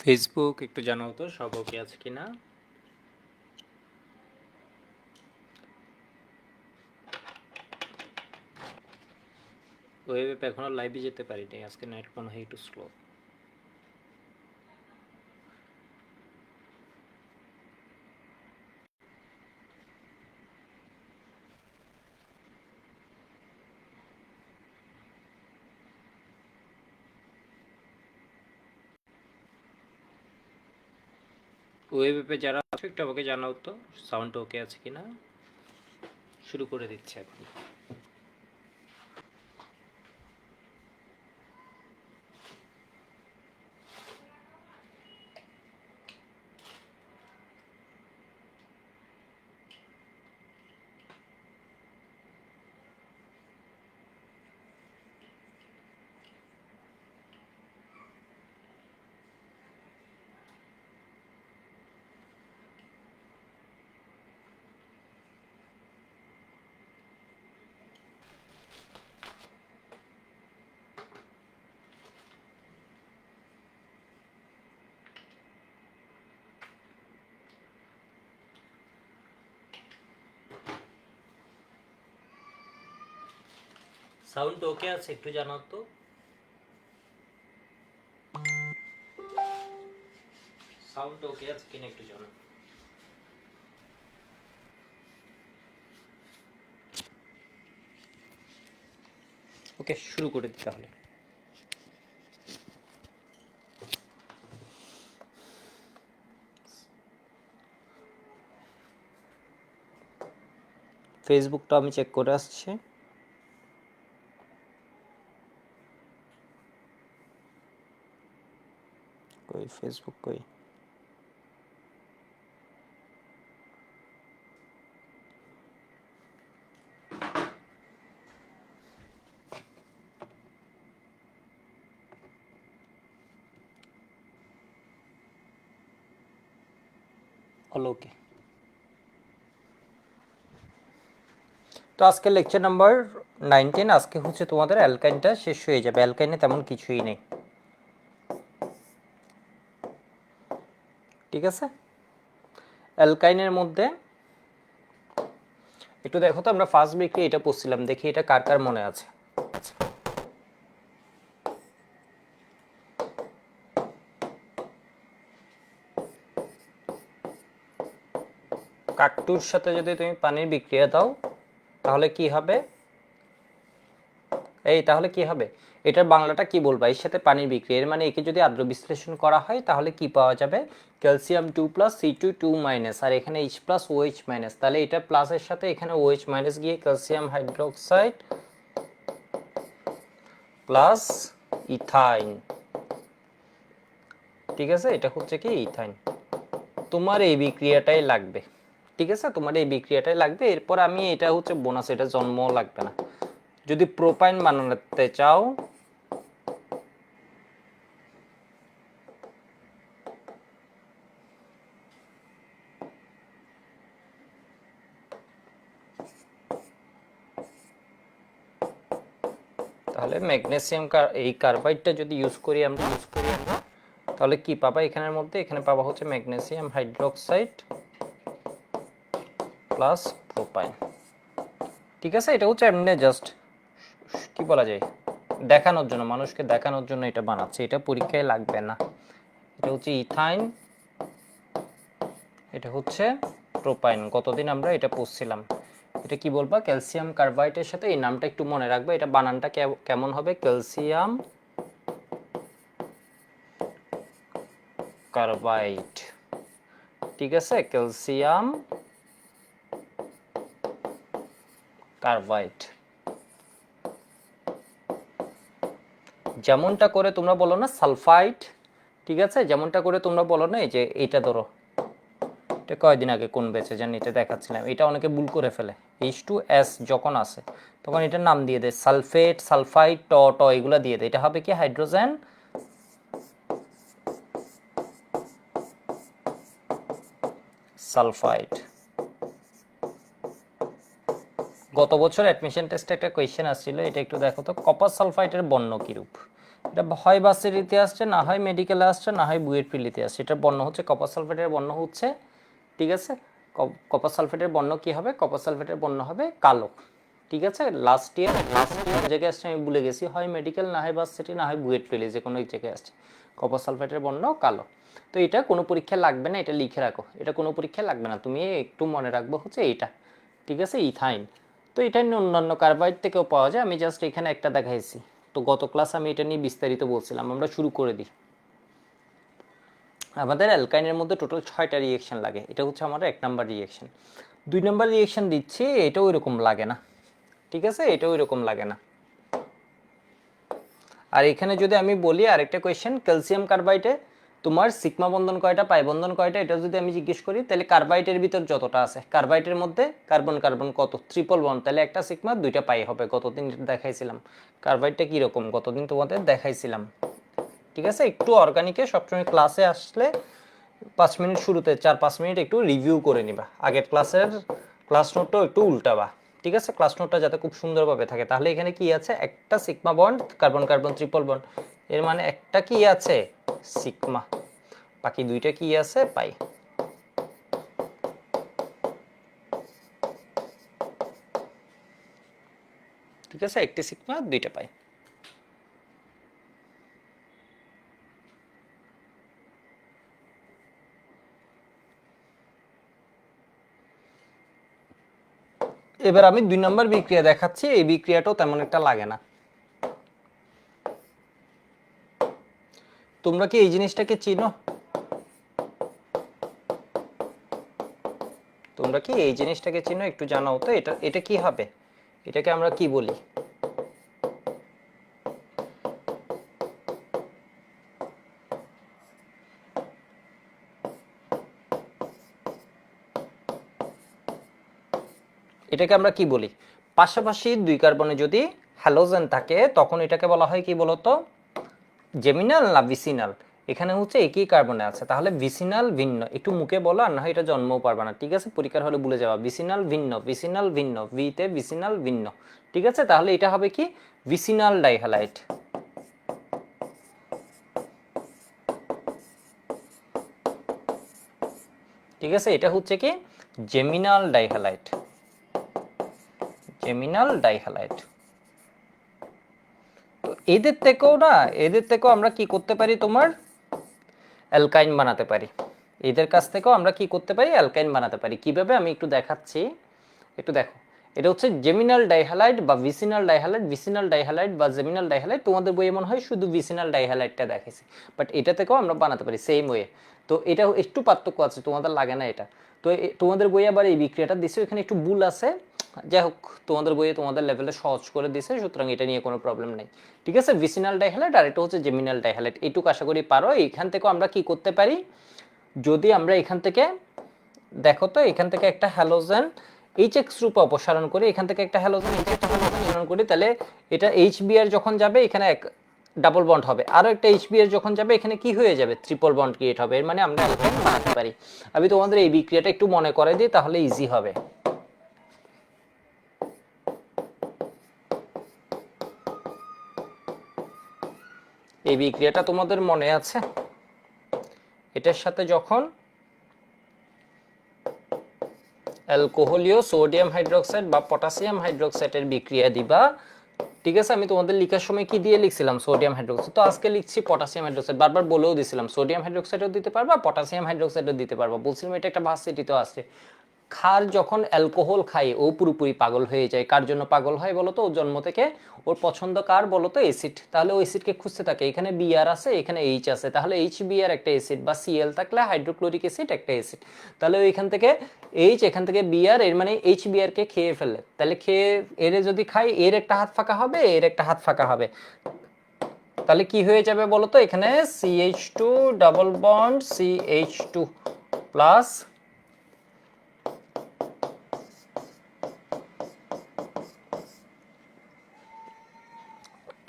Facebook একটু জানাও তো সব ওকে আছে কিনা। ওয়েব অ্যাপ এখনো লাইভে যেতে পারিনি, আজকে নেট মনে হয় একটু স্লো। ওয়েব অ্যাপে যারা আছে একটু আমাকে জানাও তো সাউন্ড ওকে আছে কিনা। শুরু করে দিচ্ছি এখন। সাউন্ড ওকে আছে একটু জানাও তো। সাউন্ড ওকে আছে কিনা একটু জানাও। ওকে, শুরু করে দিতে তাহলে। ফেসবুকটা আমি চেক করে আসছি। কই ফেসবুক কই? হলো ওকে। তো আজকে লেকচার নাম্বার 19, আজকে হচ্ছে তোমাদের অ্যালকাইনটা শেষ হয়ে যাবে। অ্যালকাইনে তেমন কিছুই নেই, ঠিক আছে। অ্যালকাইনের মধ্যে একটু দেখো তো, আমরা ফার্স্ট বিক্রিয়া এটা পড়ছিলাম, দেখি এটা কার কার মনে আছে। কাকটুর সাথে যদি তুমি পানির বিক্রিয়া দাও তাহলে কি হবে? তাহলে কি হবে? এটার বাংলাটা কি বলবা? এর সাথে পানির বিক্রিয়া, এর মানে একে যদি আদ্র বিশ্লেষণ করা হয় তাহলে কি পাওয়া যাবে? ক্যালসিয়াম 2 প্লাস C2 2 মাইনাস, আর এখানে H প্লাস OH মাইনাস, তাহলে এটা প্লাসের সাথে এখানে OH মাইনাস গিয়ে ক্যালসিয়াম হাইড্রোক্সাইড প্লাস ইথাইন, ঠিক আছে। এটা হচ্ছে কি ইথাইন। তোমার এই বিক্রিয়াটাই লাগবে, ঠিক আছে, তোমার এই বিক্রিয়াটাই লাগবে। এরপর আমি এটা হচ্ছে বোনাস, এটা জন্ম লাগবে না। যদি প্রোপাইন বানাতে চাও তাহলে ম্যাগনেসিয়াম এই কার্বাইডটা যদি ইউজ করি আমরা তাহলে কি পাবা এখানের মধ্যে? এখানে পাবা হচ্ছে ম্যাগনেসিয়াম হাইড্রোক্সাইড প্লাস প্রোপাইন, ঠিক আছে। এটা হচ্ছে এমনি জাস্ট কি বলা যায়, দেখানোর জন্য, মানুষকে দেখানোর জন্য এটা বানাচ্ছে, এটা পরীক্ষায় লাগবে না। এটা হচ্ছে ইথাইন, এটা হচ্ছে প্রোপাইন। কতদিন আমরা এটা পড়ছিলাম। এটা কি বলবা? ক্যালসিয়াম কার্বাইডের সাথে এই নামটা একটু মনে রাখবে, এটা বানানটা কেমন হবে? ক্যালসিয়াম কার্বাইড, ঠিক আছে, ক্যালসিয়াম কার্বাইড। যেমনটা করে তোমরা বলো না সালফাইড, ঠিক আছে, যেমনটা করে তোমরা বলো না, এই যে এইটা ধরো, এটা কয়দিন আগে কোন ব্যাচে জানি এটা দেখাচ্ছিলাম, এটা অনেকে ভুল করে ফেলে। H2S যখন আসে তখন এটার নাম দিয়ে দেয় সালফেট, সালফাইড, ট এগুলো দিয়ে দেয়। এটা হবে কি হাইড্রোজেন সালফাইড। গত বছর অ্যাডমিশন টেস্টে একটা কোয়েশ্চেন আসছিল, এটা একটু দেখো তো, কপার সালফাইডের বর্ণ কিরূপ? এটা হয় ভার্সিটিতে আসছে, না হয় মেডিকেলে আসছে, না হয় বুয়েট পিলিতে আসছে। এটার বর্ণ হচ্ছে কপার সালফেটের বর্ণ হচ্ছে, ঠিক আছে, কপার সালফেটের বর্ণ কি হবে? কপার সালফেটের বর্ণ হবে কালো, ঠিক আছে। লাস্ট ইয়ার জায়গায় আসছে আমি ভুলে গেছি, হয় মেডিকেল, না হয় ভার্সিটি, না হয় বুয়েট পিলি, যে কোনো এক জায়গায় আসছে কপার সালফেটের বর্ণ কালো। তো এটা কোনো পরীক্ষা লাগবে না, এটা লিখে রাখো, এটা কোনো পরীক্ষা লাগবে না, তুমি একটু মনে রাখবো হচ্ছে এইটা, ঠিক আছে, ইথাইন। তো এটা অন্যান্য কার্বাইড থেকেও পাওয়া যায়, আমি জাস্ট এখানে একটা দেখাইছি। তো গত ক্লাস আমি এটা নিয়ে বিস্তারিত বলছিলাম। আমরা শুরু করে দিই। আমাদের অ্যালকাইনের মধ্যে টোটাল 6টা রিয়েকশন লাগে, এটা হচ্ছে আমাদের 1 নাম্বার রিয়েকশন। 2 নাম্বার রিয়েকশন দিচ্ছি, এটাও এরকম লাগে না, ঠিক আছে, এটাও এরকম লাগে না। আর এখানে যদি আমি বলি আরেকটা কোয়েশ্চেন, ক্যালসিয়াম কার্বাইডে তোমার সিগমা বন্ধন কয়টা, পাই বন্ধন কয়টা, এটা যদি আমি জিজ্ঞেস করি, তাহলে কার্বাইডের ভিতর যতটা আছে, কার্বাইডের মধ্যে কার্বন কার্বন কত, ট্রিপল বন্ড, তাহলে একটা সিগমা 2টা পাই হবে। গতদিন দেখাইছিলাম কার্বাইডটা কীরকম, গতদিন তোমাদের দেখাইছিলাম, ঠিক আছে। একটু অর্গানিকে সবসময় ক্লাসে আসলে 5 মিনিট শুরুতে 4-5 মিনিট একটু রিভিউ করে নিবা, আগের ক্লাসের ক্লাস নোটটাও একটু উল্টাবা, ঠিক আছে, ক্লাস নোটটা যাতে খুব সুন্দরভাবে থাকে। তাহলে এখানে কি আছে, একটা sigma bond, carbon carbon triple bond, এর মানে একটা কি আছে, সিগমা, বাকি 2টা কি আছে, পাই। ঠিক আছে, একটি সিগমা 2টা পাই। এবার আমি 2 নম্বর বিক্রিয়া দেখাচ্ছি, এই বিক্রিয়াটাও তেমন একটা লাগে না। তোমরা কি এই জিনিসটাকে চিনো? তোমরা কি এই জিনিসটাকে চিনো, একটু জানাও তো। এটা এটা কি হবে, এটাকে আমরা কি বলি? এটাকে আমরা কি বলি? পাশাপাশি 2 কার্বনে যদি হ্যালোজেন থাকে তখন এটাকে বলা হয় কি বলতো, জেমিনাল না ভিসিনাল? এখানে হচ্ছে একই কার্বনে আছে, তাহলে ভিসিনাল ভিন্ন, একটু মুখে বলো, আর না হয় এটা জন্মও পারবে না, ঠিক আছে, পরীক্ষার হলে ভুলে যাবা। ভিসিনাল ভিন্ন, ভিসিনাল ভিন্ন, ভিতে ভিসিনাল ভিন্ন, ঠিক আছে, তাহলে এটা হবে কি, ভিসিনাল ডাইহ্যালাইড, ঠিক আছে, এটা হচ্ছে কি, জেমিনাল ডাইহ্যালাইড, জেমিনাল ডাইহ্যালাইড। তো এদের থেকেও না, এদের থেকেও আমরা কি করতে পারি, তোমার অ্যালকাইন বানাতে পারি। এদের কাছ থেকেও আমরা কি করতে পারি, অ্যালকাইন বানাতে পারি। কিভাবে আমি একটু দেখাচ্ছি, একটু দেখো। এটা হচ্ছে জেমিনাল ডাইহ্যালাইড বা ভিসিনাল ডাইহ্যালাইড, ভিসিনাল ডাইহ্যালাইড বা জেমিনাল ডাইহ্যালাইড। তোমাদের বইয়ে মনে হয় শুধু ভিসিনাল ডাইহ্যালাইডটা দেখাইছে, বাট এটা থেকেও আমরা বানাতে পারি সেম ওয়ে। তো এটা একটু পার্থক্য আছে, তোমাদের লাগে না এটা। তো তোমাদের বইয়ে আবার এই বিক্রিয়াটা দিছে, এখানে একটু ভুল আছে, যাই হোক তোমাদের বইয়ে তোমাদের লেভেলে সহজ করে দিছে, সুতরাং এটা নিয়ে কোনো প্রবলেম নেই, ঠিক আছে। ভিসিনাল ডাইহ্যালাইড আর এটা হচ্ছে জেমিনাল ডাইহ্যালাইড, এইটুকু আশা করি পারো। এখান থেকেও আমরা কি করতে পারি, যদি আমরা এখান থেকে দেখো তো, এখান থেকে একটা হ্যালোজেন এইচএক্স রূপে অপসারণ করি, এখান থেকে একটা হ্যালোজেন এইচএক্স রূপে অপসারণ করি, তাহলে এটা এইচবিআর যখন যাবে এখানে এক ডাবল বন্ড হবে, আরো একটা এইচবিআর যখন যাবে এখানে কি হয়ে যাবে, ট্রিপল বন্ড ক্রিয়েট হবে। এর মানে আমরা অ্যালকাইন বানাতে পারি। আমি তোমাদের এই বিক্রিয়াটা একটু মনে করে দিই, তাহলে ইজি হবে। এই বিক্রিয়াটা তোমাদের মনে আছে, এটার সাথে যখন অ্যালকোহলীয় সোডিয়াম হাইড্রোক্সাইড বা পটাশিয়াম হাইড্রোক্সাইডের বিক্রিয়া দিবা, ঠিক আছে। আমি তোমাদের লিখার সময় কি দিয়ে লিখছিলাম, সোডিয়াম হাইড্রোক্সাইড, তো আজকে লিখছি পটাশিয়াম হাইড্রোক্সাইড। বারবার বলেও দিছিলাম সোডিয়াম হাইড্রোক্সাইডও দিতে পারবা, পটাশিয়াম হাইড্রোক্সাইডও দিতে পারবা, বলছিলাম এটা একটা ভার্সিটিতেও আছে। খার যখন অ্যালকোহল খায় ও পুরোপুরি পাগল হয়ে যায়। কার জন্য পাগল হয় বলতো, ও জন্ম থেকে ওর পছন্দ কার বলতো, অ্যাসিড। তাহলে ওই অ্যাসিডকে খুঁজতে থাকে, এখানে বিআর আছে, এখানে এইচ আছে, তাহলে এইচ বিআর একটা অ্যাসিড, বা সিএল থাকলে হাইড্রোক্লোরিক অ্যাসিড একটা অ্যাসিড। তাহলে ওইখান থেকে এইচ, এখান থেকে বিআর, এর মানে এইচ বিআর কে খেয়ে ফেলে, তাহলে খেয়ে এর যদি খাই, এর একটা হাত ফাঁকা হবে, এর একটা হাত ফাঁকা হবে, তাহলে কি হয়ে যাবে বলতো, এখানে CH2 double bond CH2 plus,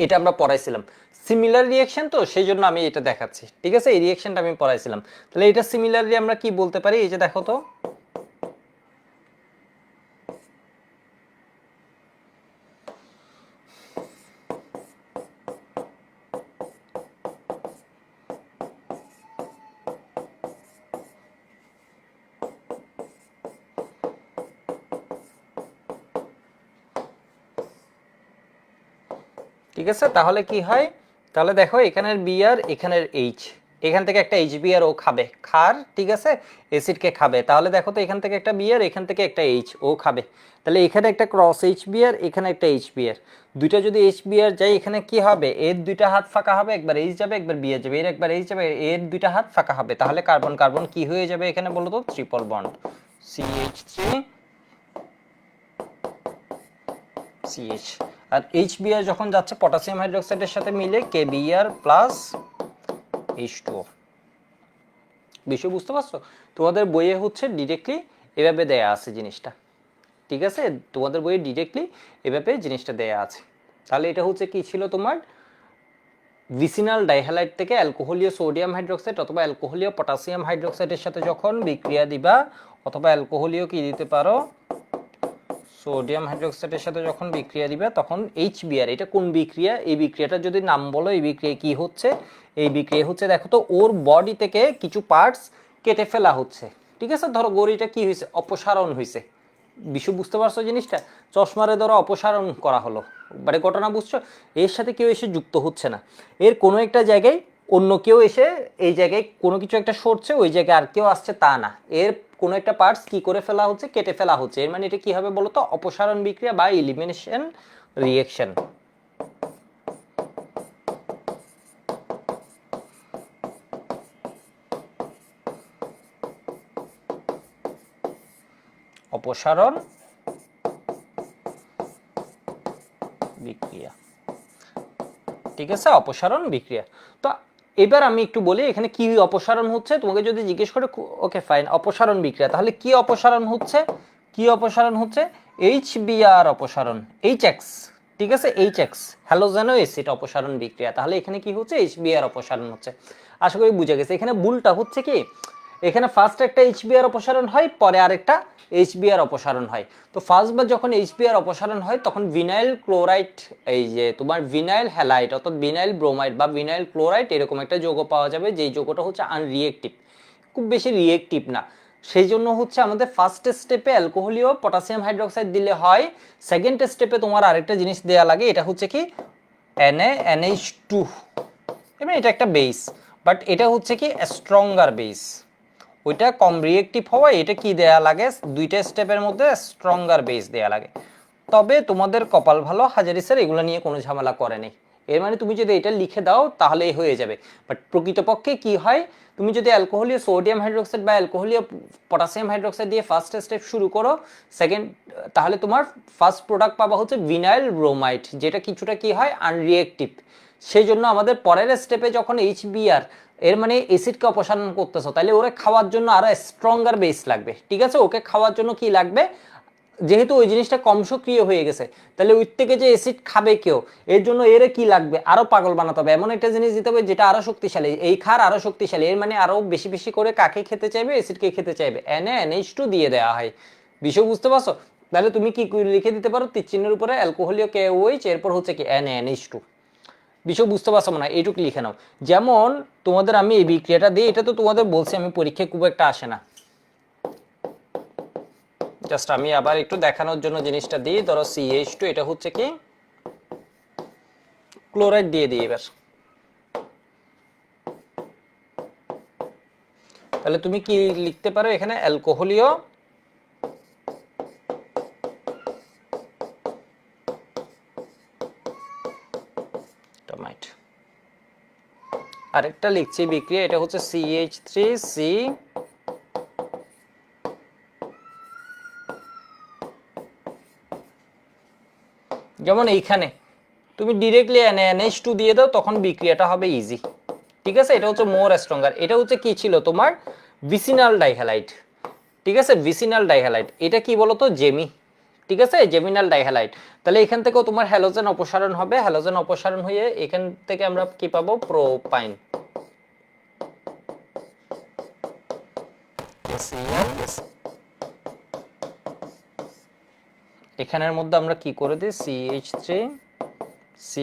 এটা আমরা পড়াইছিলাম সিমিলার রিঅ্যাকশন, তো সেই জন্য আমি এটা দেখাচ্ছি, ঠিক আছে। এই রিঅ্যাকশনটা আমি পড়াইছিলাম, তাহলে এটা সিমিলারলি আমরা কি বলতে পারি, এই যে দেখো তো, ঠিক আছে, তাহলে কি হয়, তাহলে দেখো এখানের বিআর এখানের এইচ, এখান থেকে একটা এইচ বিআর ও খাবে, ঠিক আছে, অ্যাসিডকে খাবে। তাহলে দেখো তো এখান থেকে একটা বিআর, এখান থেকে একটা এইচ ও খাবে, তাহলে এখানে একটা ক্রস এইচ বিআর, এখানে একটা এইচ বিআর, দুইটা যদি এইচ বিআর যায় এখানে কি হবে, এর দুইটা হাত ফাঁকা হবে, একবার এইচ যাবে একবার বিআর যাবে, এর একবার এইচ যাবে, এর দুইটা হাত ফাঁকা হবে, তাহলে কার্বন কার্বন কি হয়ে যাবে এখানে বলো তো, ট্রিপল বন্ড, CH3 CH। আর HBr যখন যাচ্ছে পটাশিয়াম হাইড্রোক্সাইডের সাথে মিলে KBr প্লাস H2O। বিষয় বুঝতে পারছো? তোমাদের বইয়ে হচ্ছে ডিরেক্টলি এভাবে দেয়া আছে জিনিসটা, ঠিক আছে, তোমাদের বইয়ে ডিরেক্টলি এভাবে জিনিসটা দেয়া আছে। তাহলে এটা হচ্ছে কি ছিল তোমার, ভিসিনাল ডাইহ্যালাইড থেকে অ্যালকোহলীয় সোডিয়াম হাইড্রোক্সাইড অথবা অ্যালকোহলীয় পটাশিয়াম হাইড্রোক্সাইডের সাথে যখন বিক্রিয়া দিবা, অথবা অ্যালকোহলীয় কি দিতে পারো, সোডিয়াম হাইড্রোক্সাইডের সাথে যখন বিক্রিয়া দিবে তখন HBr, এটা কোন বিক্রিয়া, এই বিক্রিয়াটা যদি নাম বলো, এই বিক্রিয়া কি হচ্ছে, এই বিক্রিয়া হচ্ছে দেখো তো ওর বডি থেকে কিছু পার্টস কেটে ফেলা হচ্ছে, ঠিক আছে, ধরো গড়িটা কি হয়েছে, অপসারণ হয়েছে, বিষয় বুঝতে পারছো জিনিসটা, চশমারে ধরো অপসারণ করা হলো, মানে ঘটনা বুঝছো, এর সাথে কেউ এসে যুক্ত হচ্ছে না, এর কোনো একটা জায়গায় অন্য কেউ এসে এই জায়গায় কোনো কিছু একটা সরছে, ওই জায়গায় আর কেউ আসছে তা না, এর কোনো একটা পার্টস কি করে ফেলা হচ্ছে, কেটে ফেলা হচ্ছে, এর মানে এটা কি হবে বলতো, অপসারণ বিক্রিয়া বা এলিমিনেশন রিঅ্যাকশন। অপসারণ বিক্রিয়া, ঠিক আছে, অপসারণ বিক্রিয়া। তো এবার আমি একটু বলি এখানে কি অপসারণ হচ্ছে, তোমাকে যদি জিজ্ঞেস করে, ওকে ফাইন, অপসারণ বিক্রিয়া, তাহলে কি অপসারণ হচ্ছে, কি অপসারণ হচ্ছে, HBr অপসারণ, HX, ঠিক আছে, HX হ্যালোজেনো অ্যাসিড অপসারণ বিক্রিয়া, তাহলে এখানে কি হচ্ছে, HBr অপসারণ হচ্ছে। আশা করি বুঝে গেছে, এখানে ভুলটা হচ্ছে কি, এখানে ফার্স্ট একটা HBr অপসারণ হয়, পরে আরেকটা HBr অপসারণ হয়। তো ফার্স্ট বার যখন HBr অপসারণ হয় তখন ভিনাইল ক্লোরাইড, এই যে তোমার ভিনাইল হ্যালাইড অর্থাৎ ভিনাইল ব্রোমাইড বা ভিনাইল ক্লোরাইড এরকম একটা যৌগ পাওয়া যাবে, যেই যৌগটা হচ্ছে আনরিয়েক্টিভ, খুব বেশি রিয়েক্টিভ না, সেই জন্য হচ্ছে আমাদের ফার্স্ট স্টেপে অ্যালকোহলীয় পটাশিয়াম হাইড্রোক্সাইড দিলে হয়, সেকেন্ড স্টেপে তোমার আরেকটা জিনিস দেয়া লাগে, এটা হচ্ছে কি NaNH2, এবং এটা একটা বেস, বাট এটা হচ্ছে কি স্ট্রঙ্গার বেস, ওইটা কম রিয়েক্টিভ হওয়া, এটা কি দেয়া লাগে, দুইটা স্টেপের মধ্যে স্ট্রঙ্গার বেস দেয়া লাগে। তবে তোমাদের কপাল ভালো, হাজারি স্যার এগুলো নিয়ে কোনো ঝামেলা করেনি, এর মানে তুমি যদি এটা লিখে দাও তাহলেই হয়ে যাবে, বাট প্রকৃতপক্ষে কি হয়, তুমি যদি অ্যালকোহলীয় সোডিয়াম হাইড্রোক্সাইড বা অ্যালকোহলীয় পটাশিয়াম হাইড্রোক্সাইড দিয়ে ফার্স্ট স্টেপ শুরু করো, সেকেন্ড, তাহলে তোমার ফার্স্ট প্রোডাক্ট পাবা হচ্ছে ভিনাইল ব্রোমাইড, যেটা কিছুটা কি হয় আনরিয়েক্টিভ, সেই জন্য আমাদের পরের স্টেপে যখন HBr, এর মানে অ্যাসিডকে অপসারণ করতেছো, তাহলে ওরে খাওয়ার জন্য আরো স্ট্রঙ্গার বেস লাগবে, ঠিক আছে, ওকে খাওয়ার জন্য কি লাগবে, যেহেতু ওই জিনিসটা কম সক্রিয় হয়ে গেছে, তাহলে ওই থেকে যে অ্যাসিড খাবে কেউ, এর জন্য এরে কি লাগবে, আরো পাগল বানাতে হবে, এমন একটা জিনিস দিতে হবে যেটা আরো শক্তিশালী, এই খার আরো শক্তিশালী, এর মানে আরো বেশি বেশি করে কাকে খেতে চাইবে, অ্যাসিডকে খেতে চাইবে, NaNH2 দিয়ে দেওয়া হয়, বিষয় বুঝতে পারছো? তাহলে তুমি কি লিখে দিতে পারো, তীর চিহ্নের উপরে অ্যালকোহলীয় KOH, এরপর হচ্ছে কি NaNH2, বিষয় বুঝতে পারছো না, এইটুকু লিখে নাও। যেমন তোমাদের আমি এই বিক্রিয়াটা দিই, এটা তো তোমাদের বলছি আমি পরীক্ষায় খুব একটা আসে না, জাস্ট আমি আবার একটু দেখানোর জন্য জিনিসটা দিই, ধরো CH2, এটা হচ্ছে কি ক্লোরাইড দিয়ে দিই এবার, তাহলে তুমি কি লিখতে পারো এখানে, অ্যালকোহলীয় টমেট, আরেকটা লিখছি বিক্রিয়া, এটা হচ্ছে CH3C, যেমন এইখানে তুমি ডিরেক্টলি NaNH2 দিয়ে দাও, তখন বিক্রিয়াটা হবে ইজি, ঠিক আছে, এটা হচ্ছে মোর স্ট্রঙ্গার, এটা হচ্ছে কি ছিল তোমার ভিসিনাল ডাইহ্যালাইড, ঠিক আছে, ভিসিনাল ডাইহ্যালাইড, এটা কি বলতো, জেমি, ঠিক আছে, জেমিনাল ডাইহ্যালাইড, তাহলে এখান থেকেও তোমার হ্যালোজেন অপসারণ হবে, হ্যালোজেন অপসারণ হয়ে এখান থেকে আমরা কি পাবো, প্রোপাইন, এখানের মধ্যে আমরা কি করে দিই, CH3C,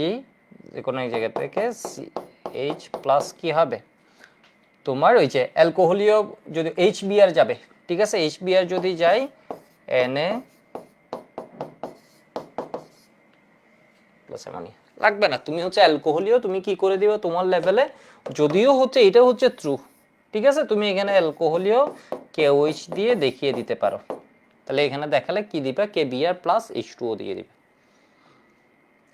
যে কোনো এক জায়গা থেকে CH প্লাস কি হবে তোমার, ওই যে অ্যালকোহলীয় যদি HBr যাবে, ঠিক আছে, HBr যদি যায় Na প্লাস অ্যামোনিয়া, লাগবে না, তুমি হচ্ছে অ্যালকোহলিও তুমি কি করে দিবে তোমার লেভেলে, যদিও হচ্ছে এটা হচ্ছে ট্রু, ঠিক আছে, তুমি এখানে অ্যালকোহলিও KOH দিয়ে দেখিয়ে দিতে পারো। তাহলে এখানে দেখালে কি দিবা, KBr প্লাস H2O দিয়ে দিবে।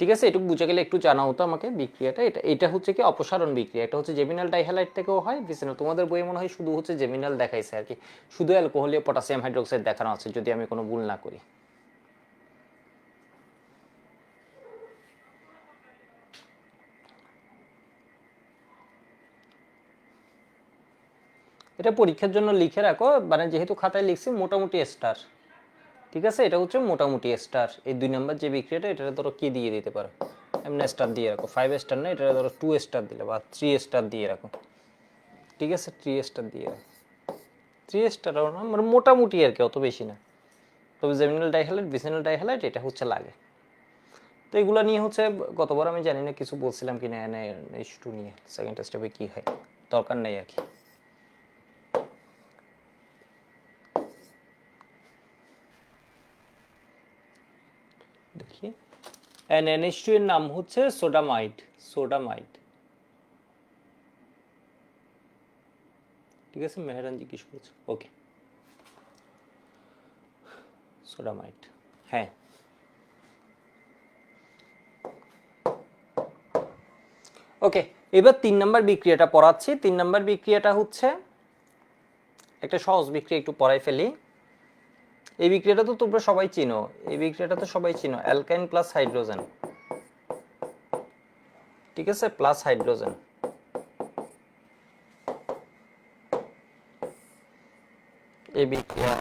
ঠিক আছে, এটুকু বুঝে গেলে একটু জানা হতো আমাকে বিক্রিয়াটা। এটা হচ্ছে কি অপসারণ বিক্রিয়া, এটা হচ্ছে জেমিনাল ডাইহ্যালাইড থেকেও হয় ভিসিনাল। তোমাদের বইয়ে মনে হয় শুধু হচ্ছে জেমিনাল দেখাইছে আর কি, শুধু অ্যালকোহলীয় পটাশিয়াম হাইড্রোক্সাইড দেখানো আছে যদি আমি কোনো ভুল না করি। এটা পরীক্ষার জন্য লিখে রাখো, মানে যেহেতু খাতায় লিখছি মোটামুটি স্টার, ঠিক আছে, এটা হচ্ছে মোটামুটি স্টার। এই 2 নম্বর যে বিক্রিয়াটা এটা ধরো কি দিয়ে দিতে পারো, এমনি স্টার দিয়ে রাখো, 5 স্টার না, এটা ধরো 2 স্টার দিলে বা 3 স্টার দিয়ে রাখো, ঠিক আছে, 3 স্টার দিয়ে রাখো, 3 স্টারও না মানে মোটামুটি আর কি, অত বেশি না। তবে জেমিনাল ডাইহ্যালাইড ভিসিনাল ডাইহ্যালাইড এটা হচ্ছে লাগে। তো এগুলো নিয়ে হচ্ছে গতবার আমি জানি না কিছু বলছিলাম কি না H2 নিয়ে, সেকেন্ড স্টেপে কি হয় দরকার নেই আর কি। দেখি NH2 এর নাম হচ্ছে সোডামাইড, সোডামাইড, ঠিক আছে, মেহেরান জিজ্ঞেস করেছে, ওকে সোডামাইড, হ্যাঁ। ওকে, এবার 3 নম্বর বিক্রিয়াটা পড়াচ্ছি। 3 নম্বর বিক্রিয়াটা হচ্ছে একটা সহজ বিক্রিয়া, একটু পড়াই ফেলি। এই বিক্রিয়াটা তো তোমরা সবাই চিনো, এই বিক্রিয়াটা তো সবাই চিনো, অ্যালকাইন প্লাস হাইড্রোজেন, ঠিক আছে, প্লাস হাইড্রোজেন। এই বিক্রিয়া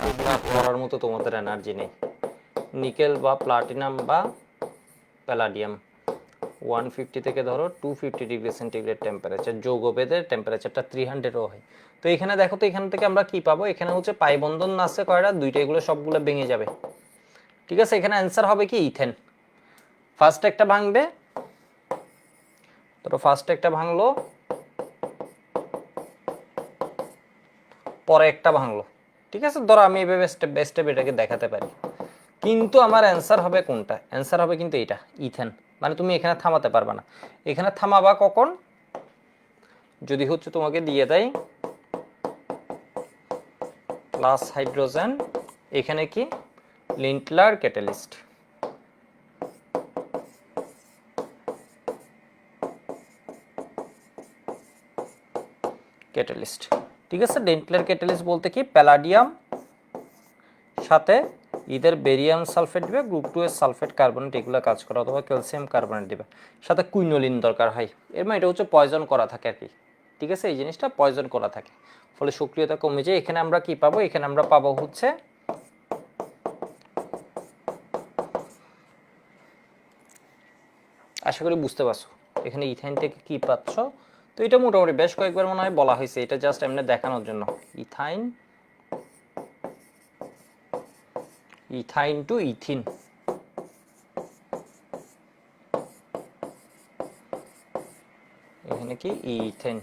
পড়ার মতো তোমাদের এনার্জি নেই। নিকেল বা প্লাটিনাম বা প্যালাডিয়াম 150 থেকে ধরো 250 ডিগ্রি সেন্টিগ্রেড টেম্পারেচার, যৌগভেদের টেম্পারেচারটা 300ও হয়। তো এখানে দেখো তো এখান থেকে আমরা কি পাবো, এখানে হচ্ছে পাই বন্ধন আছে কয়টা, দুইটা, এগুলো সবগুলো ভেঙে যাবে, ঠিক আছে। এখানে অ্যান্সার হবে কি ইথেন, ফার্স্ট একটা ভাঙবে, ধরো ফার্স্ট একটা ভাঙলো, পরে একটা ভাঙলো, ঠিক আছে, ধরো আমি এইভাবে স্টেপ বাই স্টেপ এটাকে দেখাতে পারি। কিন্তু আমার অ্যান্সার হবে কোনটা, অ্যান্সার হবে কিন্তু এটা ইথেন। মানে তুমি এখানে থামাতে পারবে না, এখানে থামাবা কখন, যদি হচ্ছে তোমাকে দিয়ে দেয় প্লাস হাইড্রোজেন, এখানে কি লিন্টলার ক্যাটালিস্ট, ক্যাটালিস্ট, ঠিক আছে। লিন্টলার ক্যাটালিস্ট বলতে কি প্যালাডিয়াম সাথে ইদার বেরিয়াম সালফেট দিবে, গ্রুপ 2 এর সালফেট কার্বনেট, এগুলো কাজ করে, অথবা ক্যালসিয়াম কার্বনেট দিবে, সাথে কুইনোলিন দরকার হয়। এর মানে এটা হচ্ছে পয়জন করা থাকে আর কি, ঠিক আছে, এই জিনিসটা পয়জন করা থাকে, ফলে সক্রিয়তা কমে যায়। এখানে আমরা কি পাবো, এখানে আমরা পাবো হচ্ছে আশা করি বুঝতে পারছো এখানে ইথাইন থেকে কি পাচ্ছ। তো এটা মোটামুটি বেশ কয়েকবার মনে হয় বলা হয়েছে, এটা জাস্ট এমনি দেখানোর জন্য, ইথাইন, ইথাইন টু ইথিন, এখানে কি ইথেন,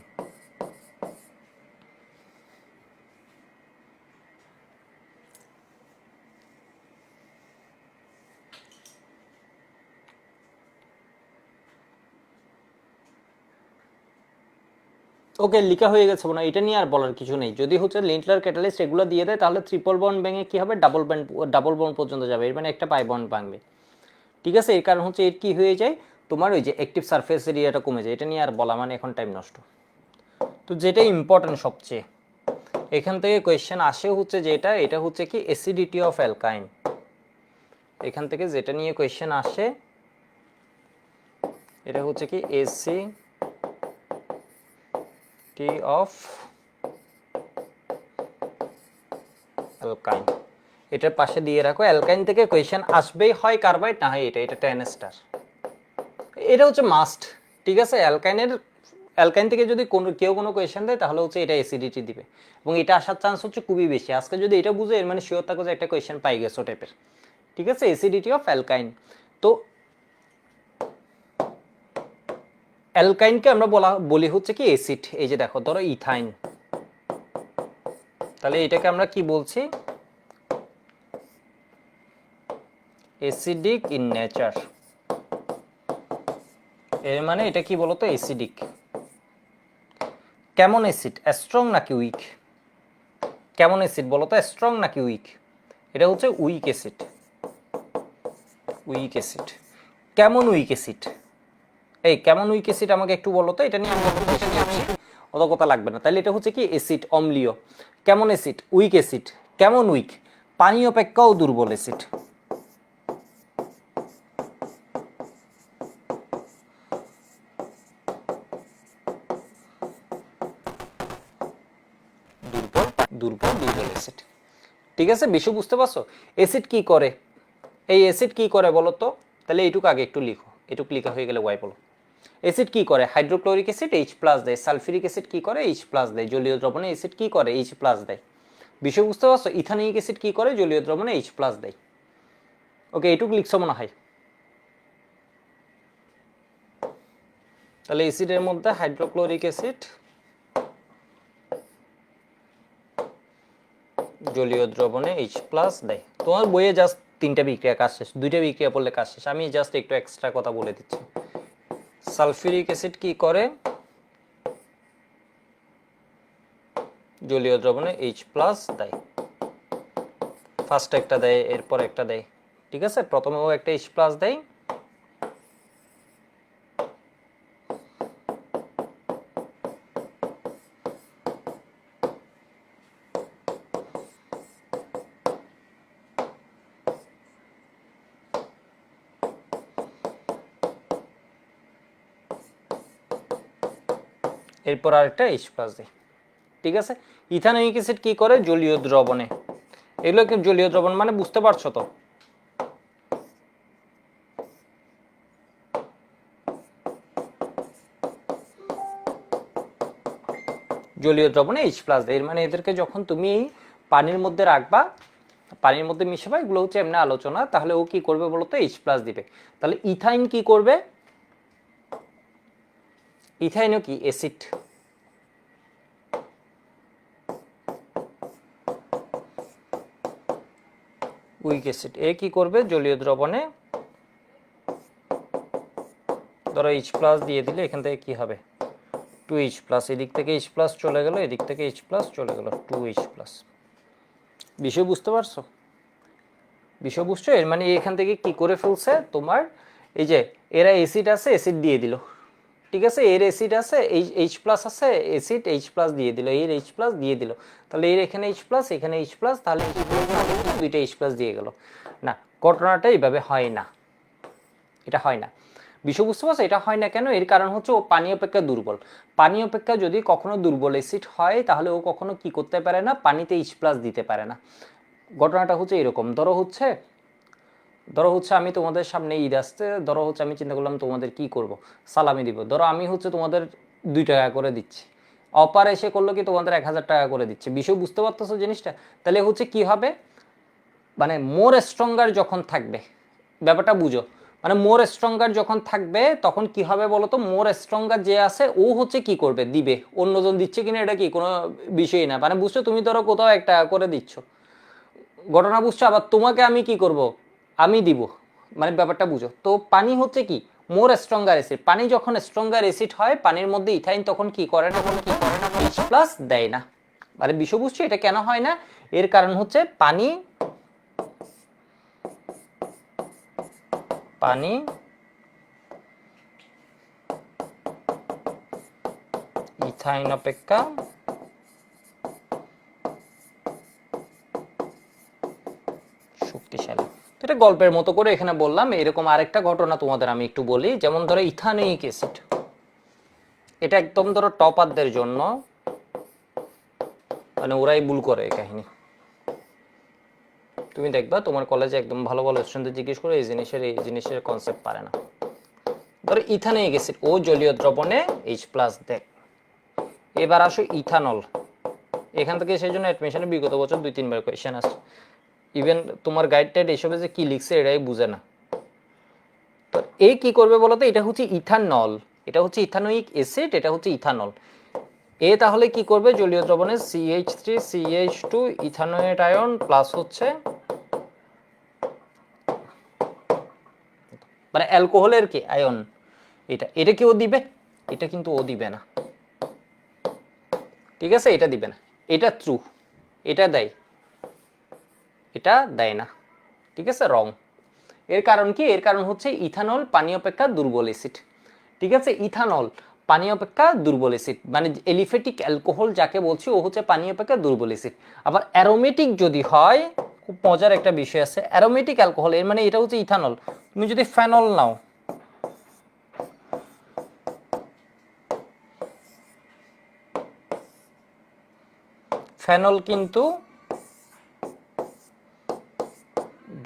ওকে লিখা হয়ে গেছে না, এটা নিয়ে আর বলার কিছু নেই। যদি হচ্ছে লিন্টলার ক্যাটালিস্ট এগুলো দিয়ে দেয় তাহলে ট্রিপল বন্ড ভেঙে কি হবে, ডাবল বন্ড পর্যন্ত যাবে, এর মানে একটা পাই বন্ড ভাঙবে, ঠিক আছে। এর কারণ হচ্ছে এর কি হয়ে যায়, তোমার ওই যে অ্যাক্টিভ সারফেস এরিয়াটা কমে যায়। এটা নিয়ে আর বলা মানে এখন টাইম নষ্ট। তো যেটা ইম্পর্টেন্ট সবচেয়ে এখান থেকে কোয়েশ্চেন আসে হচ্ছে যেটা, এটা হচ্ছে কি অ্যাসিডিটি অফ অ্যালকাইন, এখান থেকে যেটা নিয়ে কোয়েশ্চেন আসে এটা হচ্ছে কি অ্যাসিডিটি অফ অ্যালকাইন, এটার পাশে দিয়ে রাখো। অ্যালকাইন থেকে কোয়েশ্চেন আসবেই, হয় কার্বাইড না হয় এটা 10 স্টার, এটা হচ্ছে মাস্ট, ঠিক আছে। অ্যালকাইন থেকে যদি কেউ কোনো কোয়েশ্চেন দেয় তাহলে হচ্ছে এটা অ্যাসিডিটি দিবে, এবং এটা আসার চান্স হচ্ছে খুবই বেশি। আজকে যদি এটা বুঝে এর মানে শিওর থাকো যে একটা কোয়েশ্চেন পাই গেছো টাইপের, ঠিক আছে, অ্যাসিডিটি অফ অ্যালকাইন। তো অ্যালকাইনকে আমরা বলি হচ্ছে কি অ্যাসিড, এই যে দেখো ধরো ইথাইন, তাহলে এটাকে আমরা কি বলছি, অ্যাসিডিক ইন নেচার, এর মানে এটা কি বলতো, অ্যাসিডিক। কেমন অ্যাসিড, স্ট্রং নাকি উইক? কেমন অ্যাসিড বলতো, স্ট্রং নাকি উইক? এটা হচ্ছে উইক অ্যাসিড। Week acid. কেমন উইক অ্যাসিড? এই কেমন উইক অ্যাসিড আমাকে একটু বলো তো, এটা নিয়ে আমি অত কথা লাগবে না। তাহলে এটা হচ্ছে কি অ্যাসিড, অম্লীয়। কেমন অ্যাসিড? Week acid. কেমন উইক? পানি অপেক্ষাও দুর্বল অ্যাসিড। দুর্বল, দুর্বল, দুর্বল অ্যাসিড। ঠিক আছে, বেশি বুঝতে পারছো? অ্যাসিড কি করে? এই অ্যাসিড কি করে বলো তো? তাহলে এইটুকু আগে একটু লিখো, এটুকু লেখা হয়ে গেলে ওয়াই বলো। অ্যাসিড কি করে? হাইড্রোক্লোরিক অ্যাসিড এইচ প্লাস দেয়, সালফিউরিক অ্যাসিড কি করে? এইচ প্লাস দেয়, জলীয় দ্রবণে অ্যাসিড কি করে? এইচ প্লাস দেয়। বিষয় বুঝতে পারছো? ইথানোয়িক অ্যাসিড কি করে? জলীয় দ্রবণে এইচ প্লাস দেয়। ওকে, এইটুকু লিখছো মনে হয়। তাহলে অ্যাসিডের মধ্যে হাইড্রোক্লোরিক অ্যাসিড জলীয় দ্রবণে এইচ প্লাস দেয়। তোমার বইয়ে জাস্ট 3টা বিক্রিয়া কাজ শেষ, 2টা বিক্রিয়া পড়লে কাজ শেষ। আমি জাস্ট একটু এক্সট্রা কথা বলে দিচ্ছি। সালফিউরিক অ্যাসিড কি করে? জলীয় দ্রবণে এইচ প্লাস দেয়। ফার্স্ট একটা দেয়, এরপর একটা দেয়। ঠিক আছে, প্রথমেও একটা এইচ প্লাস দেয়, এরপর আরেকটা এইচ প্লাস দেয়। ঠিক আছে, ইথানোয়িক অ্যাসিড কি করে? জলীয় দ্রবণে। এগুলো কি জলীয় দ্রবণ মানে বুঝতে পারছো তো? জলীয় দ্রবণে এইচ প্লাস দেয়। এর মানে এদেরকে যখন তুমি পানির মধ্যে রাখবা, পানির মধ্যে মিশাবা, এগুলো হচ্ছে এমনি আলোচনা, তাহলে ও কি করবে বলতো? এইচ প্লাস দিবে। তাহলে ইথাইন কি করবে? ইথাইনও কি অ্যাসিড। Week acid. এ কি করবে? জলীয় দ্রবণে ধরো এইচ প্লাস দিয়ে দিলে এখান থেকে কি হবে? 2H plus. এদিক থেকে এইচ প্লাস চলে গেল, এদিক থেকে এইচ প্লাস চলে গেল, 2H প্লাস। বিষয় বুঝতে পারছো? বিষয় বুঝছো? এর মানে এখান থেকে কি করে ফেলছে তোমার, এই যে এরা অ্যাসিড আছে, অ্যাসিড দিয়ে দিল। ঠিক আছে, এর অ্যাসিড আছে, এইচ প্লাস আছে, অ্যাসিড এইচ প্লাস দিয়ে দিল, এর এইচ প্লাস দিয়ে দিল। তাহলে এর এখানে এইচ প্লাস, এখানে এইচ প্লাস, তাহলে দুইটা এইচ প্লাস দিয়ে গেল। না, ঘটনাটা এইভাবে হয় না, এটা হয় না। বিষয় বুঝতে পারছো? এটা হয় না কেন? এর কারণ হচ্ছে ও পানি অপেক্ষা দুর্বল। পানি অপেক্ষা যদি কখনো দুর্বল অ্যাসিড হয়, তাহলে ও কখনো কি করতে পারে না? পানিতে এইচ প্লাস দিতে পারে না। ঘটনাটা হচ্ছে এরকম। ধরো হচ্ছে আমি তোমাদের সামনে ঈদ আসতে, ধরো হচ্ছে আমি চিন্তা করলাম তোমাদের কি করব, সালামি দিব। ধরো আমি হচ্ছে তোমাদের 2 টাকা করে দিচ্ছি, অপার এসে করলো কি তোমাদের 1000 টাকা করে দিচ্ছে। বিষয় বুঝতে পারতেছো জিনিসটা? তাহলে হচ্ছে কি হবে, মানে মোর স্ট্রঙ্গার যখন থাকবে, ব্যাপারটা বুঝো, মানে মোর স্ট্রঙ্গার যখন থাকবে তখন কি হবে বলো তো? মোর স্ট্রঙ্গার যে আছে ও হচ্ছে কি করবে? দিবে। অন্যজন দিচ্ছে কিনা এটা কি কোনো বিষয়ই না। মানে বুঝছো? তুমি ধরো কোথাও 1 টাকা করে দিচ্ছ, ঘটনা বুঝছো? আবার তোমাকে আমি কি করব? আমি দিব। মানে ব্যাপারটা বুঝো তো। পানি হচ্ছে কি মোর স্ট্রঙ্গার অ্যাসিড। পানি যখন স্ট্রঙ্গার অ্যাসিড হয়, পানির মধ্যে ইথাইন তখন কি করে না? এইচ প্লাস দেয় না। মানে বিষয় বুঝছো এটা কেন হয় না? এর কারণ হচ্ছে পানি পানি ইথাইন অপেক্ষা শক্তিশালী। এটা গল্পের মতো করে এখানে বললাম। এরকম আরেকটা ঘটনা তোমাদের আমি একটু বলি। যেমন ধরো ইথানোয়িক অ্যাসিড, এটা একদম ধরো টপারদের জন্য, মানে ওরাই ভুল করে এই কাহিনী। তুমি দেখবা তোমার কলেজে একদম ভালো ভালো স্টুডেন্টদের জিজ্ঞেস করে এই জিনিসের কনসেপ্ট পারে না। ধরো ইথানোয়িক অ্যাসিড, ও জলীয় দ্রবণে এইচ প্লাস দেয়। এবার আসো ইথানল। এখান থেকে সেই জন্য অ্যাডমিশনে বিগত বছর 2-3 বার কোয়েশ্চেন আসছে। ইভেন তোমার গাইড টাইড এসবে যে কি লিখছে এটাই বুঝে না। তো এ কি করবে বলতো? এটা হচ্ছে ইথানল, এটা হচ্ছে ইথানোয়িক অ্যাসিড, এটা হচ্ছে ইথানল। এ তাহলে কি করবে? জলীয় দ্রবণে CH3CH2 ইথানোয়েট আয়ন প্লাস হচ্ছে মানে অ্যালকোহলের কি আয়ন, এটা কি ও দিবে? এটা কিন্তু ও দিবে না, ঠিক আছে, এটা দিবে না, এটা ট্রু, এটা দেয়, এটা দেয় না, ঠিক আছে, রং। এর কারণ কি? এর কারণ হচ্ছে ইথানল পানি অপেক্ষা দুর্বল অ্যাসিড, ঠিক আছে, ইথানল পানি অপেক্ষা দুর্বল অ্যাসিড, মানে এলিফেটিক অ্যালকোহল যাকে বলছি ও হচ্ছে পানি অপেক্ষা দুর্বল অ্যাসিড। আবার অ্যারোমেটিক যদি হয়, খুব মজার একটা বিষয় আছে, অ্যারোমেটিক অ্যালকোহল এর মানে এটা হচ্ছে ইথানল, তুমি যদি ফেনল নাও, ফেনল কিন্তু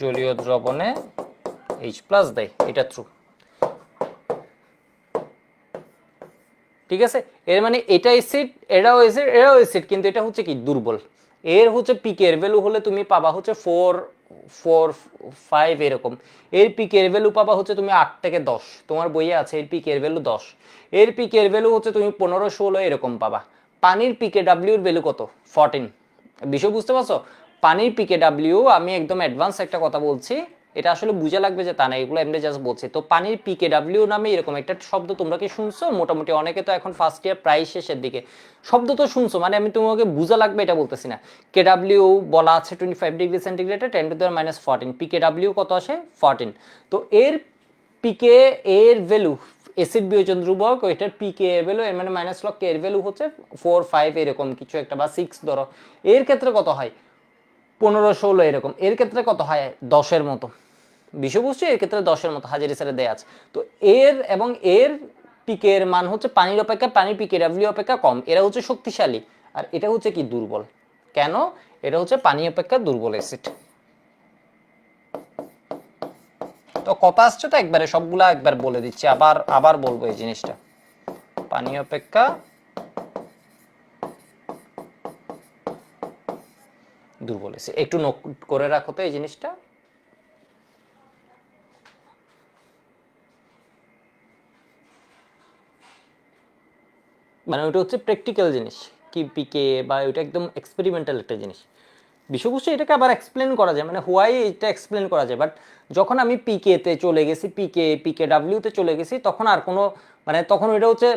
জলীয় দ্রবণে H+ দেয়, এটা ট্রু, ঠিক আছে। এর মানে এটা অ্যাসিড, এটাও অ্যাসিড, এটাও অ্যাসিড, কিন্তু এটা হচ্ছে কি দুর্বল। এর হচ্ছে পিকের ভ্যালু হলে তুমি পাবা হচ্ছে 4, 4, 5 এরকম। এর পিকের ভ্যালু পাবা হচ্ছে তুমি 8 থেকে 10, তোমার বইয়ে আছে এর পিকের ভ্যালু 10। এর পিকের ভ্যালু হচ্ছে তুমি 15, 16 এরকম পাবা। পানির পিকে ডাব্লিউ এর ভ্যালু কত? 14। বিষয় বুঝতে পারছো? পানির পিকে ডাব্লিউ, আমি একদম অ্যাডভান্স একটা কথা বলছি, এটা আসলে বুঝে লাগবে যে তা না, এগুলো এমনি জাস্ট বলছি। তো পানির পিকে ডাব্লিউ নামে এরকম একটা শব্দ তোমরা কি শুনছো? মোটামুটি অনেকে তো এখন ফার্স্ট ইয়ার প্রায় শেষের দিকে শব্দ তো শুনছো, মানে আমি তোমাকে বুঝা লাগবে এটা বলতেছি না। কে ডাব্লিউ বলা আছে 25 ডিগ্রি সেন্টিগ্রেডে 10⁻⁻14, পিকে ডাব্লিউ কত আসে? 14। তো এর পিকে এর ভ্যালু, অ্যাসিড বিয়োজন ধ্রুবক, এটার পিকে এর ভ্যালু, এর মানে মাইনাস লগ কে এর ভ্যালু হচ্ছে 4, 5 এরকম কিছু একটা, বা 6 ধরো। এর ক্ষেত্রে কত হয়? 15, 16 এরকম। এর ক্ষেত্রে কত হয়? 10-এর মতো। বিষয় বুঝছো? এর ক্ষেত্রে 10-এর মতো হাজারি স্যারে দেয়া আছে। তো এর এবং এর পিকের মান হচ্ছে পানির অপেক্ষা, পানির পিকে ডাব্লিউ অপেক্ষা কম, এরা হচ্ছে শক্তিশালী, আর এটা হচ্ছে কি দুর্বল। কেন? এটা হচ্ছে পানি অপেক্ষা দুর্বল অ্যাসিড। তো কথা আসছে তো, একবারে সবগুলা একবার বলে দিচ্ছি, আবার আবার বলবো এই জিনিসটা, পানি অপেক্ষা দুর্বল অ্যাসিড। একটু নোট করে রাখো তো এই জিনিসটা। মানে ওইটা হচ্ছে প্র্যাকটিক্যাল জিনিস, কি পিকে বা ওইটা একদম এক্সপেরিমেন্টাল একটা জিনিস। বিষয়বস্তু এটাকে আবার এক্সপ্লেন করা যায়, মানে হোয়াই এটা এক্সপ্লেন করা যায়, বাট যখন আমি পিকেতে চলে গেছি, পিকে ডাব্লিউতে চলে গেছি, তখন আর কোনো, মানে তখন ওইটা হচ্ছে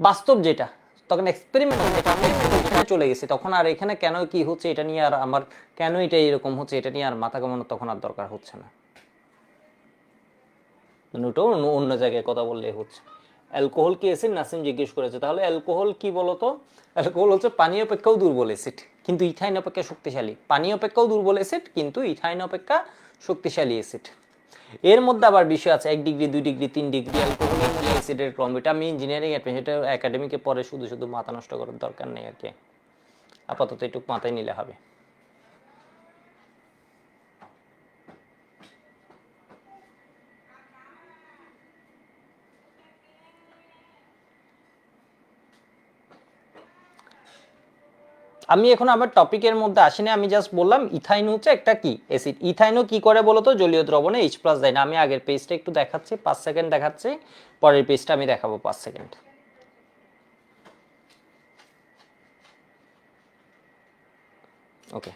বাস্তব যেটা, তখন এক্সপেরিমেন্ট যেটা আমি এখানে চলে গেছি, তখন আর এখানে কেন কি হচ্ছে এটা নিয়ে আর আমার, কেন এটা এরকম হচ্ছে এটা নিয়ে আর মাথা কামানোর তখন আর দরকার হচ্ছে না, মানে ওটাও অন্য জায়গায় কথা বললেই হচ্ছে। অ্যালকোহল কি অ্যাসিড? নাসিম জিজ্ঞেস করেছে, তাহলে অ্যালকোহল কি বলতো? অ্যালকোহল হচ্ছে পানি অপেক্ষাও দুর্বল অ্যাসিড, কিন্তু ইথাইন অপেক্ষা শক্তিশালী। পানি অপেক্ষাও দুর্বল অ্যাসিড, কিন্তু ইথাইন অপেক্ষা শক্তিশালী অ্যাসিড। এর মধ্যে আবার বিষয় আছে 1 ডিগ্রি, 2 ডিগ্রি, 3 ডিগ্রি অ্যালকোহল অ্যাসিডের ক্রম। এটা আমি ইঞ্জিনিয়ারিং এটা একাডেমিকে পরে শুধু শুধু মাথা নষ্ট করার দরকার নেই আর কি, আপাতত একটু মাথায় নিলে হবে। আমি এখন আমার টপিকের মধ্যে আসিনি, আমি জাস্ট বললাম ইথাইন হচ্ছে একটা কি অ্যাসিড। ইথাইনও কি করে বলতো? জলীয় দ্রবণে H+ দেয় না। আমি আগের পেজটা একটু দেখাচ্ছি, 5 সেকেন্ড দেখাচ্ছি, পরের পেজটা আমি দেখাবো 5 সেকেন্ড। ওকে,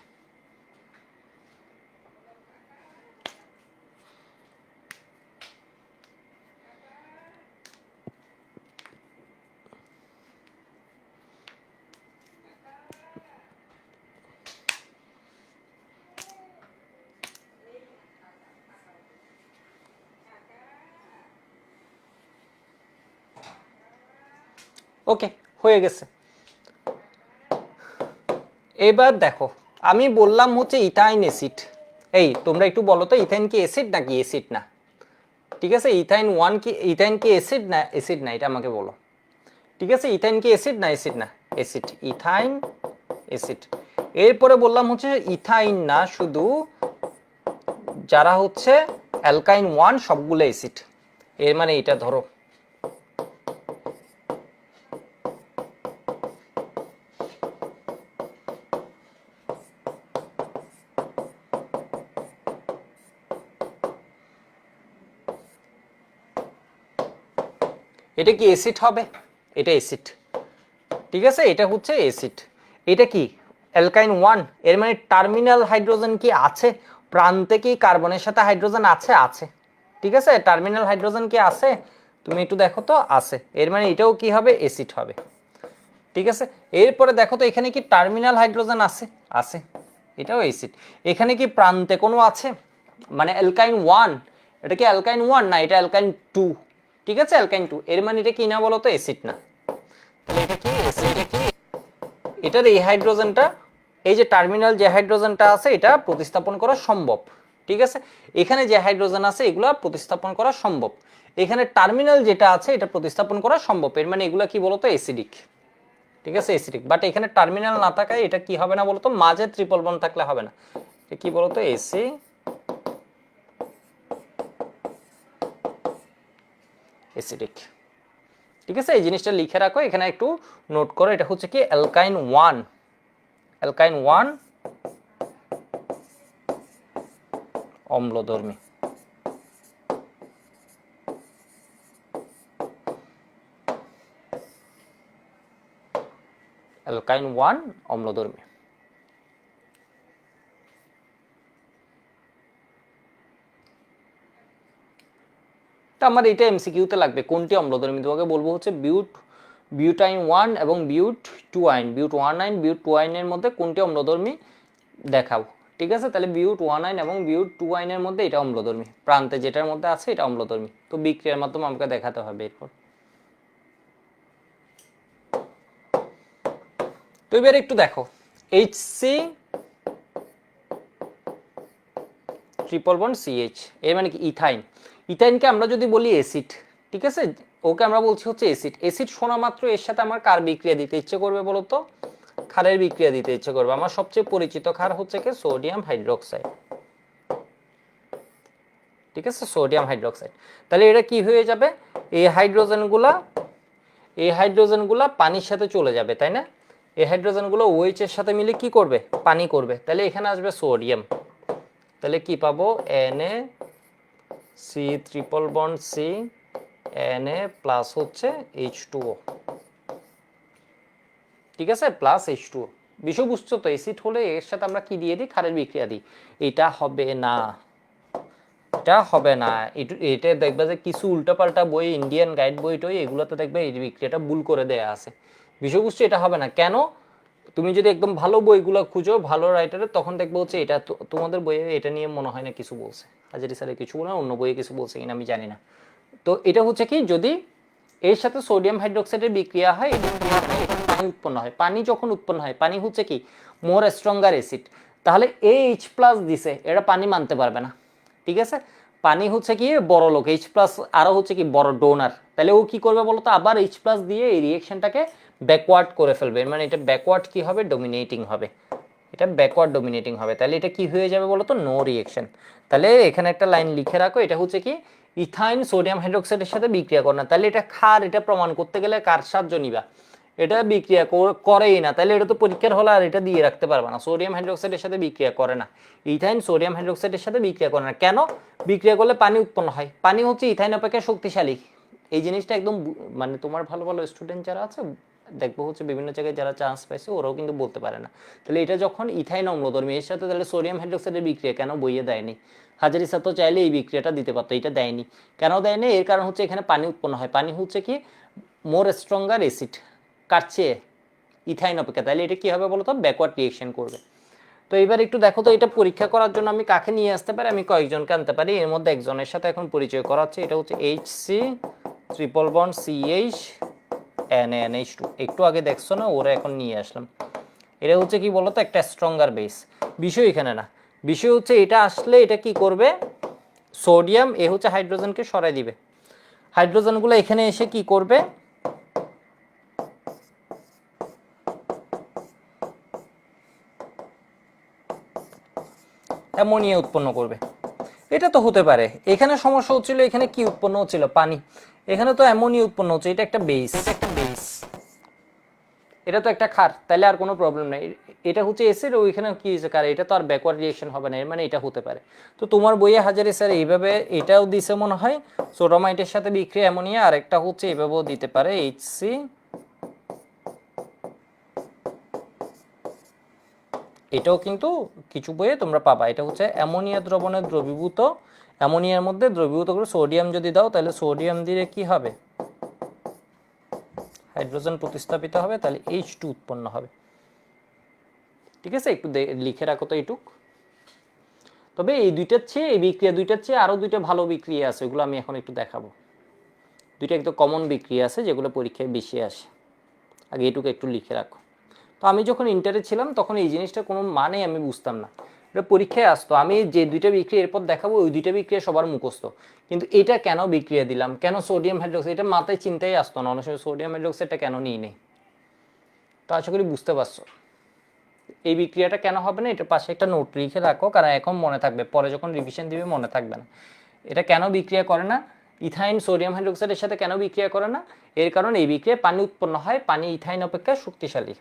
ওকে, হয়ে গেছে। এবার দেখো, আমি বললাম হচ্ছে ইথাইন অ্যাসিড। এই তোমরা একটু বলো তো, ইথাইন কি অ্যাসিড নাকি অ্যাসিড না? ঠিক আছে, ইথাইন কি অ্যাসিড না অ্যাসিড না, এটা আমাকে বলো। ঠিক আছে, ইথাইন কি অ্যাসিড না অ্যাসিড না? Acid, ethyne acid. এরপরে বললাম হচ্ছে ইথাইন না, শুধু যারা হচ্ছে অ্যালকাইন 1 সবগুলো অ্যাসিড। এর মানে এটা ধরো, এটা কি অ্যাসিড হবে? এটা অ্যাসিড, ঠিক আছে, এটা হচ্ছে অ্যাসিড। এটা কি অ্যালকাইন 1, এর মানে টার্মিনাল হাইড্রোজেন কি আছে? প্রান্তে কি কার্বনের সাথে হাইড্রোজেন আছে? আছে, ঠিক আছে, টার্মিনাল হাইড্রোজেন কি আছে? তুমি একটু দেখো তো আছে, এর মানে এটাও কি হবে, অ্যাসিড হবে। ঠিক আছে, এরপরে দেখো তো এখানে কি টার্মিনাল হাইড্রোজেন আছে, আছে, এটাও অ্যাসিড। এখানে কি প্রান্তে কোনো আছে, মানে অ্যালকাইন 1, এটা কি অ্যালকাইন 1 না, এটা অ্যালকাইন 2। ঠিক আছে, অ্যালকাইন 2, এর মানে এটা কি না বলো তো, অ্যাসিড না। তাহলে এটা কি অ্যাসিড, এটার এই হাইড্রোজেনটা, এই যে টার্মিনাল যে হাইড্রোজেনটা আছে এটা প্রতিস্থাপন করা সম্ভব। ঠিক আছে, এখানে যে হাইড্রোজেন আছে এগুলো প্রতিস্থাপন করা সম্ভব, এখানে টার্মিনাল যেটা আছে এটা প্রতিস্থাপন করা সম্ভব, এর মানে এগুলো কি বলতো, অ্যাসিডিক। ঠিক আছে, অ্যাসিডিক, বাট এখানে টার্মিনাল না থাকায় এটা কি হবে না বলতো, মাঝে ট্রিপল বন্ড থাকলে হবে না, এটা কি বলতো, অ্যাসিডিক। ঠিক আছে, এই জিনিসটা লিখে রাখো, এখানে একটু নোট করো, এটা হচ্ছে কি অ্যালকাইন 1, অ্যালকাইন 1 অম্লধর্মী। অ্যালকাইন 1 অম্লধর্মী। তা আমার এটা এমসিকিউতে লাগবে, কোনটি অম্লধর্মী, তোমাকে বলবো হচ্ছে বিউটাইন 1 এবং বিউট 2 আইন, বিউট 1 আইন বিউট 2 আইনের মধ্যে কোনটি অম্লধর্মী দেখাও। ঠিক আছে, তাহলে বিউট 1 আইন এবং বিউট 2 আইনের মধ্যে এটা অম্লধর্মী, প্রান্তে যেটার মধ্যে আছে এটা অম্লধর্মী, তো বিক্রিয়ার মাধ্যমে আমাকে দেখাতে হবে এরপর। তো এবার একটু দেখো, HC ট্রিপল বন্ড CH, এর মানে কি ইথাইন, ইথাইনকে আমরা যদি বলি অ্যাসিড, ঠিক আছে, ওকে আমরা বলছি হচ্ছে অ্যাসিড। অ্যাসিড শোনা মাত্র এর সাথে আমার কার বিক্রিয়া দিতে ইচ্ছে করবে বলো তো, ক্ষারের বিক্রিয়া দিতে ইচ্ছে করবে। আমার সবচেয়ে পরিচিত ক্ষার হচ্ছে কি সোডিয়াম হাইড্রোক্সাইড। ঠিক আছে, সোডিয়াম হাইড্রোক্সাইড। তাহলে এটা কি হয়ে যাবে, এই হাইড্রোজেনগুলা পানির সাথে চলে যাবে, তাই না, এই হাইড্রোজেনগুলো OH এর সাথে মিলে কি করবে, পানি করবে, তাহলে এখানে আসবে সোডিয়াম, তাহলে কি পাবো, Na, C triple bond C, Na plus হচ্ছে H2O। ঠিক আছে, প্লাস H2O। বিষয় বুঝছো তো, অ্যাসিড হলে এর সাথে আমরা কি দিয়ে দিই, ক্ষারের বিক্রিয়া দিই, এটা হবে না, এটা হবে না। এটা দেখবে যে কিছু উল্টাপাল্টা বই, ইন্ডিয়ান গাইড বই টই, এগুলোতে দেখবে এই বিক্রিয়াটা ভুল করে দেয়া আছে। বিষয় বুঝছো, এটা হবে না কেন, তুমি যদি একদম ভালো বইগুলো খুঁজো, ভালো রাইটারের, তখন দেখবে হচ্ছে এটা তোমাদের বইয়ে এটা নিয়ে মনে হয় না কিছু বলছে, হাজারি স্যারে কিছু বলে, অন্য বইয়ে কিছু বলছে কিনা আমি জানি না। তো এটা হচ্ছে কি, যদি এর সাথে সোডিয়াম হাইড্রোক্সাইডের বিক্রিয়া হয়, পানি উৎপন্ন হয়, পানি যখন উৎপন্ন হয়, পানি হচ্ছে কি মোর স্ট্রঙ্গার অ্যাসিড, তাহলে H প্লাস দিছে, এটা পানি মানতে পারবে না। ঠিক আছে, পানি হচ্ছে কি বড় লোক, H প্লাস আরো হচ্ছে কি বড় ডোনার, তাহলে ও কি করবে বলতো, আবার H প্লাস দিয়ে এই রিয়েকশনটাকে ব্যাকওয়ার্ড করে ফেলবে, মানে এটা ব্যাকওয়ার্ড কি হবে, ডোমিনেটিং হবে, এটা ব্যাকওয়ার্ড ডোমিনেটিং হবে, তাহলে এটা কি হয়ে যাবে বলতো, নো রিয়েকশন। তাহলে এখানে একটা লাইন লিখে রাখো, এটা হচ্ছে কি ইথাইন সোডিয়াম হাইড্রোক্সাইডের সাথে বিক্রিয়া করে না, তাহলে এটা ক্ষার, এটা প্রমাণ করতে গেলে কার সাহায্য নিবা, এটা বিক্রিয়া করেই না, তাহলে এটা তো পরীক্ষার হলে আর এটা দিয়ে রাখতে পারবে না, সোডিয়াম হাইড্রোক্সাইডের সাথে বিক্রিয়া করে না, ইথাইন সোডিয়াম হাইড্রোক্সাইডের সাথে বিক্রিয়া করে না, কেন, বিক্রিয়া করলে পানি উৎপন্ন হয়, পানি হচ্ছে ইথাইন অপেক্ষা শক্তিশালী। এই জিনিসটা একদম মানে তোমার ভালো ভালো স্টুডেন্ট যারা আছে দেখবো হচ্ছে বিভিন্ন জায়গায় যারা চান্স পাইছে ওরাও কিন্তু বলতে পারে না। তাহলে এটা যখন ইথাইন অম্লধর্মী, এর সাথে তাহলে সোডিয়াম হাইড্রোক্সাইডের বিক্রিয়া কেন বইয়ে দেয়নি, হাজারি স্যার তো চাইলে এই বিক্রিয়াটা দিতে পারতো, এটা দেয়নি, কেন দেয়নি, এর কারণ হচ্ছে এখানে পানি উৎপন্ন হয়, পানি হচ্ছে কি মোর স্ট্রঙ্গার অ্যাসিড, কাটছে ইথাইন অপেক্ষা, তাহলে এটা কি হবে বলতো, ব্যাকওয়ার্ড রিয়েকশন করবে। তো এবার একটু দেখো তো, এটা পরীক্ষা করার জন্য আমি কাকে নিয়ে আসতে পারি, আমি কয়েকজনকে আনতে পারি, এর মধ্যে একজনের সাথে এখন পরিচয় করাচ্ছি, এটা হচ্ছে HC triple bond CH NaNH2, একটু আগে দেখছো না, ওরা এখন নিয়ে আসলাম। এটা হচ্ছে কি বলতো, একটা স্ট্রঙ্গার বেস, বিষয় এখানে না, বিষয় হচ্ছে এটা আসলে এটা কি করবে, সোডিয়াম এ হচ্ছে হাইড্রোজেনকে সরাই দিবে, হাইড্রোজেনগুলো এখানে এসে কি করবে, অ্যামোনিয়া উৎপন্ন করবে। এটা তো হতে পারে, এখানে সমস্যা হচ্ছিল, এখানে কি উৎপন্ন হচ্ছিল, পানি, এখানে তো অ্যামোনিয়া উৎপন্ন হচ্ছে, এটা একটা বেস, এটা তো একটা ক্ষার, তাহলে আর কোনো প্রবলেম নাই, এটা হচ্ছে অ্যাসিড, ওইখানে কি হয়েছে কার, এটা তো আর ব্যাকওয়ার্ড রিয়েকশন হবে না, এর মানে এটা হতে পারে। তো তোমার বইয়ে হাজারি স্যার এইভাবে এটাও দিছে মনে হয়, সোডামাইটের সাথে বিক্রিয়া অ্যামোনিয়া, আর একটা হচ্ছে এইভাবেও দিতে পারে, HC এটাও কিন্তু কিছু বইয়ে তোমরা পাবা। এটা হচ্ছে অ্যামোনিয়া দ্রবণে দ্রবীভূত, অ্যামোনিয়ার মধ্যে দ্রবীভূত করে সোডিয়াম যদি দাও তাহলে সোডিয়াম দিয়ে কি হবে, হাইড্রোজেন প্রতিস্থাপিত হবে, তাহলে H2 উৎপন্ন হবে। ঠিক আছে, একটু লিখে রাখো তো এইটুক। তবে এই দুইটার চেয়ে, এই বিক্রিয়া দুইটার চেয়ে আরও দুইটা ভালো বিক্রিয়া আছে, ওগুলো আমি এখন একটু দেখাবো। দুইটা একদম কমন বিক্রিয়া আছে যেগুলো পরীক্ষায় বেশি আসে, আগে এইটুকু একটু লিখে রাখো। তো আমি যখন ইন্টারে ছিলাম তখন এই জিনিসটা কোনো মানে আমি বুঝতাম না, এটা পরীক্ষায় আসতো। আমি যে দুইটা বিক্রিয়া এরপর দেখাবো ওই দুইটা বিক্রিয়া সবার মুখস্থ, কিন্তু এটা কেন বিক্রিয়া দিলাম, কেন সোডিয়াম হাইড্রোক্সাইড, এটা মাথায় চিন্তাই আসতো না। অনেক সময় সোডিয়াম হাইড্রোক্সাইডটা কেন নিই নেই, তো আশা করি বুঝতে পারছো। এই বিক্রিয়াটা কেন হবে না, এটা পাশে একটা নোট লিখে রাখো, কারণ এখন মনে থাকবে, পরে যখন রিভিশন দিবে মনে থাকবে না। এটা কেন বিক্রিয়া করে না, ইথাইন সোডিয়াম হাইড্রোক্সাইডের সাথে কেন বিক্রিয়া করে না, এর কারণ এই বিক্রিয়ায় পানি উৎপন্ন হয়, পানি ইথাইন অপেক্ষা শক্তিশালী।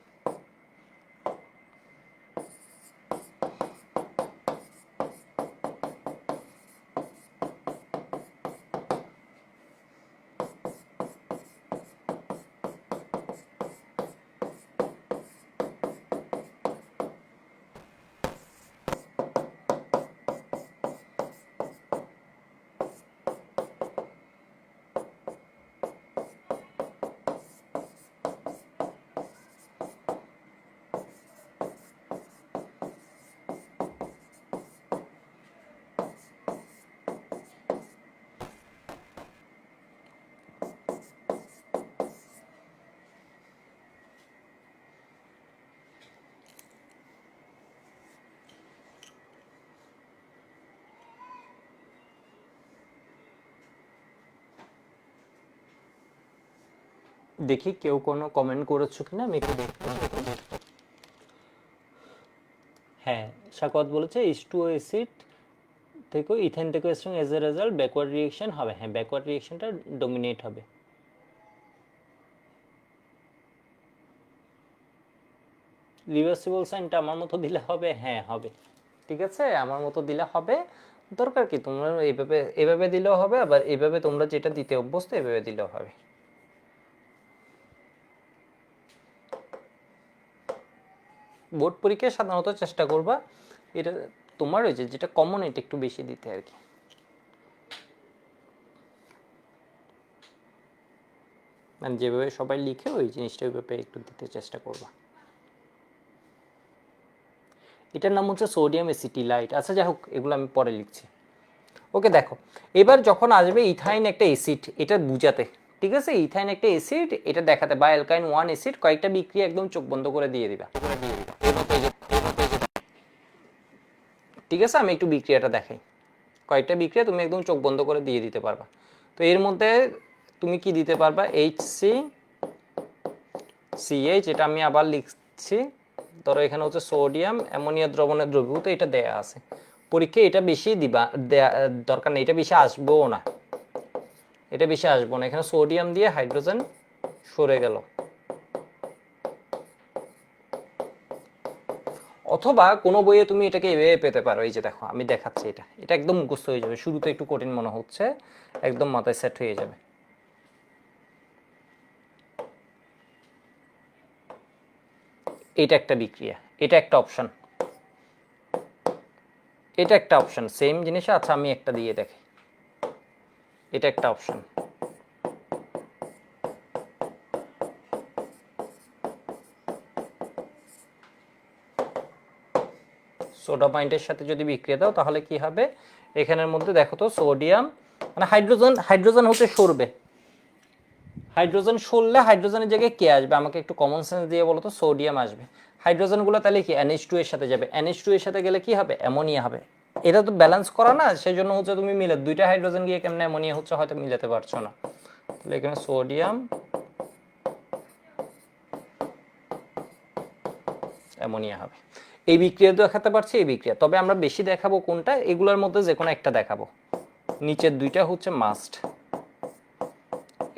দেখি কেউ কোনো কমেন্ট করেছো কিনা, আমি একটু দেখতে চাই। হ্যাঁ, সাকওয়াত বলেছে H2O অ্যাসিড থেকে ইথেন থেকে strong, as a result backward reaction হবে। হ্যাঁ, ব্যাকওয়ার্ড রিয়েকশনটা ডমিনেট হবে। রিভার্সিবল সাইনটা আমার মতো দিলে হবে, হ্যাঁ হবে। ঠিক আছে, আমার মতো দিলে হবে, দরকার কি, তোমরা এইভাবে এভাবে দিলেও হবে, আবার এইভাবে তোমরা যেটা দিতে অভ্যস্ত এভাবে দিলেও হবে। বোর্ড পরীক্ষায় সাধারণত চেষ্টা করবা এটা তোমার ওই যেটা কমন এটা একটু বেশি দিতে আর কি। মানে যেভাবে সবাই লিখে ওই জিনিসটা ওইভাবে একটু দিতে চেষ্টা করবা। এটার নাম হচ্ছে সোডিয়াম এসিটিলাইট। আচ্ছা যাই হোক, এগুলো আমি পরে লিখছি। ওকে, দেখো এবার যখন আসবে ইথাইন একটা অ্যাসিড, এটা বুঝাতে, ঠিক আছে, ইথাইন একটা অ্যাসিড এটা দেখাতে, বা অ্যালকাইন 1 অ্যাসিড, কয়েকটা বিক্রিয়া একদম চোখ বন্ধ করে দিয়ে দিবা। ঠিক আছে, আমি একটু বিক্রিয়াটা দেখাই, কয়েকটা বিক্রিয়া তুমি একদম চোখ বন্ধ করে দিয়ে দিতে পারবা। তো এর মধ্যে তুমি কি দিতে পারবা, HCCH, এটা আমি আবার লিখছি। ধরো এখানে হচ্ছে সোডিয়াম অ্যামোনিয়া দ্রবণের দ্রবীভূত, এটা দেয়া আছে পরীক্ষায়, এটা বেশি দিবা, দরকার নেই, এটা বেশি আসবেও না, এটা বেশি আসবো না। এখানে সোডিয়াম দিয়ে হাইড্রোজেন সরে গেল। অথবা কোনো বইয়ে তুমি এটাকে এভাবে পেতে পারো, এই যে দেখো আমি দেখাচ্ছি, এটা এটা একদম মুখস্থ হয়ে যাবে, শুরুতে একটু কঠিন মনে হচ্ছে, একদম মাথায় সেট হয়ে যাবে। এটা একটা বিক্রিয়া, এটা একটা অপশন, এটা একটা অপশন, সেম জিনিস। আচ্ছা আমি একটা দিয়ে দেখি, এটা একটা অপশন। সোডা পয়েন্টের সাথে যদি বিক্রিয়া দাও তাহলে কি হবে, এখানের মধ্যে দেখো তো সোডিয়াম, মানে হাইড্রোজেন, হাইড্রোজেন হচ্ছে সরবে, হাইড্রোজেন সরলে হাইড্রোজেনের জায়গায় কে আসবে, আমাকে একটু কমন সেন্স দিয়ে বলো তো, সোডিয়াম আসবে। হাইড্রোজেনগুলো তাহলে কি NH2 এর সাথে যাবে, NH2 এর সাথে গেলে কি হবে, অ্যামোনিয়া হবে। এটা তো ব্যালেন্স করা না, সেই জন্য হচ্ছে তুমি মিলে দুইটা হাইড্রোজেন গিয়ে কেমনে অ্যামোনিয়া হচ্ছে হয়তো মিলাতে পারছো না, তাহলে এখানে সোডিয়াম অ্যামোনিয়া হবে। এই বিক্রিয়া দেখাতে পারছি, এই বিক্রিয়া, তবে আমরা বেশি দেখাবো কোনটা, এগুলোর মধ্যে যে কোনো একটা দেখাবো। নিচের দুইটা হচ্ছে মাস্ট,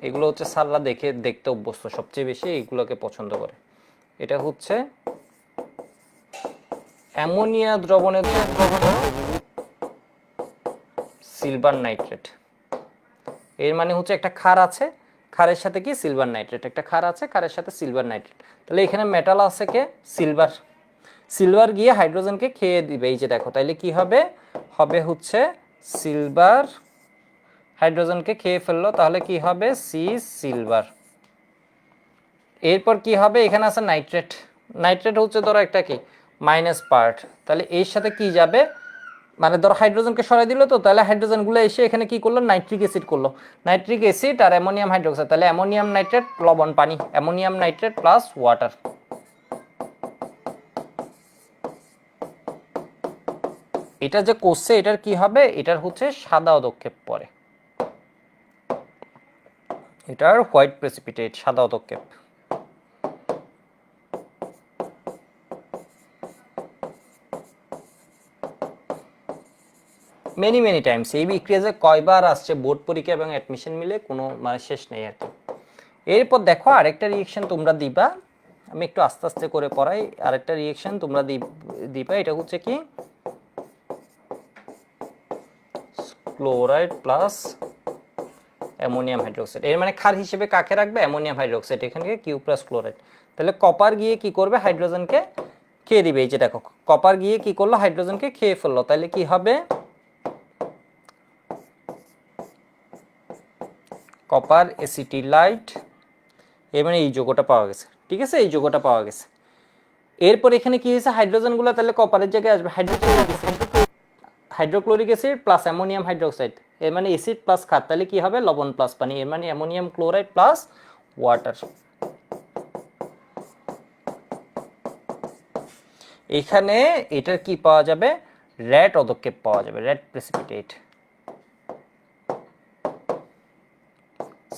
এগুলো হচ্ছে সাররা দেখতে অভ্যস্ত, সবচেয়ে বেশি এইগুলোকে পছন্দ করে। এটা হচ্ছে অ্যামোনিয়া দ্রবণের সিলভার নাইট্রেট। এর মানে হচ্ছে একটা ক্ষার আছে, ক্ষারের সাথে কি সিলভার নাইট্রেট, একটা ক্ষার আছে, ক্ষারের সাথে সিলভার নাইট্রেট, তাহলে এখানে মেটাল আছে কে, সিলভার। সিলভার গিয়ে হাইড্রোজেনকে খেয়ে দিবে, এই যে দেখো, তাইলে কি হবে, হবে হচ্ছে সিলভার হাইড্রোজেনকে খেয়ে ফেললো, তাহলে কি হবে সি সিলভার। এরপর কি হবে, এখানে আছে নাইট্রেট, নাইট্রেট হচ্ছে ধরো একটা কি মাইনাস পার্ট, তাহলে এর সাথে কি যাবে, মানে ধরো হাইড্রোজেনকে সরাই দিল, তো তাহলে হাইড্রোজেনগুলো এসে এখানে কি করলো, নাইট্রিক অ্যাসিড করলো, নাইট্রিক অ্যাসিড আর অ্যামোনিয়াম হাইড্রোক্সাইড, তাহলে অ্যামোনিয়াম নাইট্রেট লবণ পানি, অ্যামোনিয়াম নাইট্রেট প্লাস ওয়াটার। এটা যে করছে এটার কি হবে, এটার হচ্ছে সাদা পদক্ষেপ পরে, এটার হোয়াইট প্রেসিপিটেট, সাদা পদক্ষেপ। মেনি মেনি টাইমস এই বিক্রিয়া যে কয়বার আসছে বোর্ড পরীক্ষা এবং অ্যাডমিশন মিলে কোনো মানে শেষ নেই আর কি। এরপর দেখো আরেকটা রিয়েকশন তোমরা দিবা, আমি একটু আস্তে আস্তে করে পড়াই, আরেকটা রিয়েকশন তোমরা দিবা, এটা হচ্ছে কি ক্লোরাইড প্লাস অ্যামোনিয়াম হাইড্রোক্সাইড, এর মানে ক্ষার হিসেবে কাকে রাখবে, অ্যামোনিয়াম হাইড্রোক্সাইড, এখানে কিউ প্লাস ক্লোরাইড। তাহলে কপার গিয়ে কি করবে, হাইড্রোজেনকে খেয়ে দিবে, এই যে দেখো কপার গিয়ে কি করলো, হাইড্রোজেনকে খেয়ে ফেললো, তাহলে কি হবে কপার এসিটিলাইট, এর মানে এই যৌগটা পাওয়া গেছে, ঠিক আছে, এই যৌগটা পাওয়া গেছে। এরপর এখানে কি হয়েছে, হাইড্রোজেনগুলো তাহলে কপারের জায়গায় আসবে, hydrochloric acid plus ammonium hydroxide, এর মানে অ্যাসিড প্লাস ক্ষার, তাহলে কি হবে লবণ প্লাস পানি, এর মানে অ্যামোনিয়াম ক্লোরাইড প্লাস ওয়াটার। এখানে এটার কি পাওয়া যাবে, রেড পদক্ষেপ পাওয়া যাবে, রেড প্রেসিপিটেট,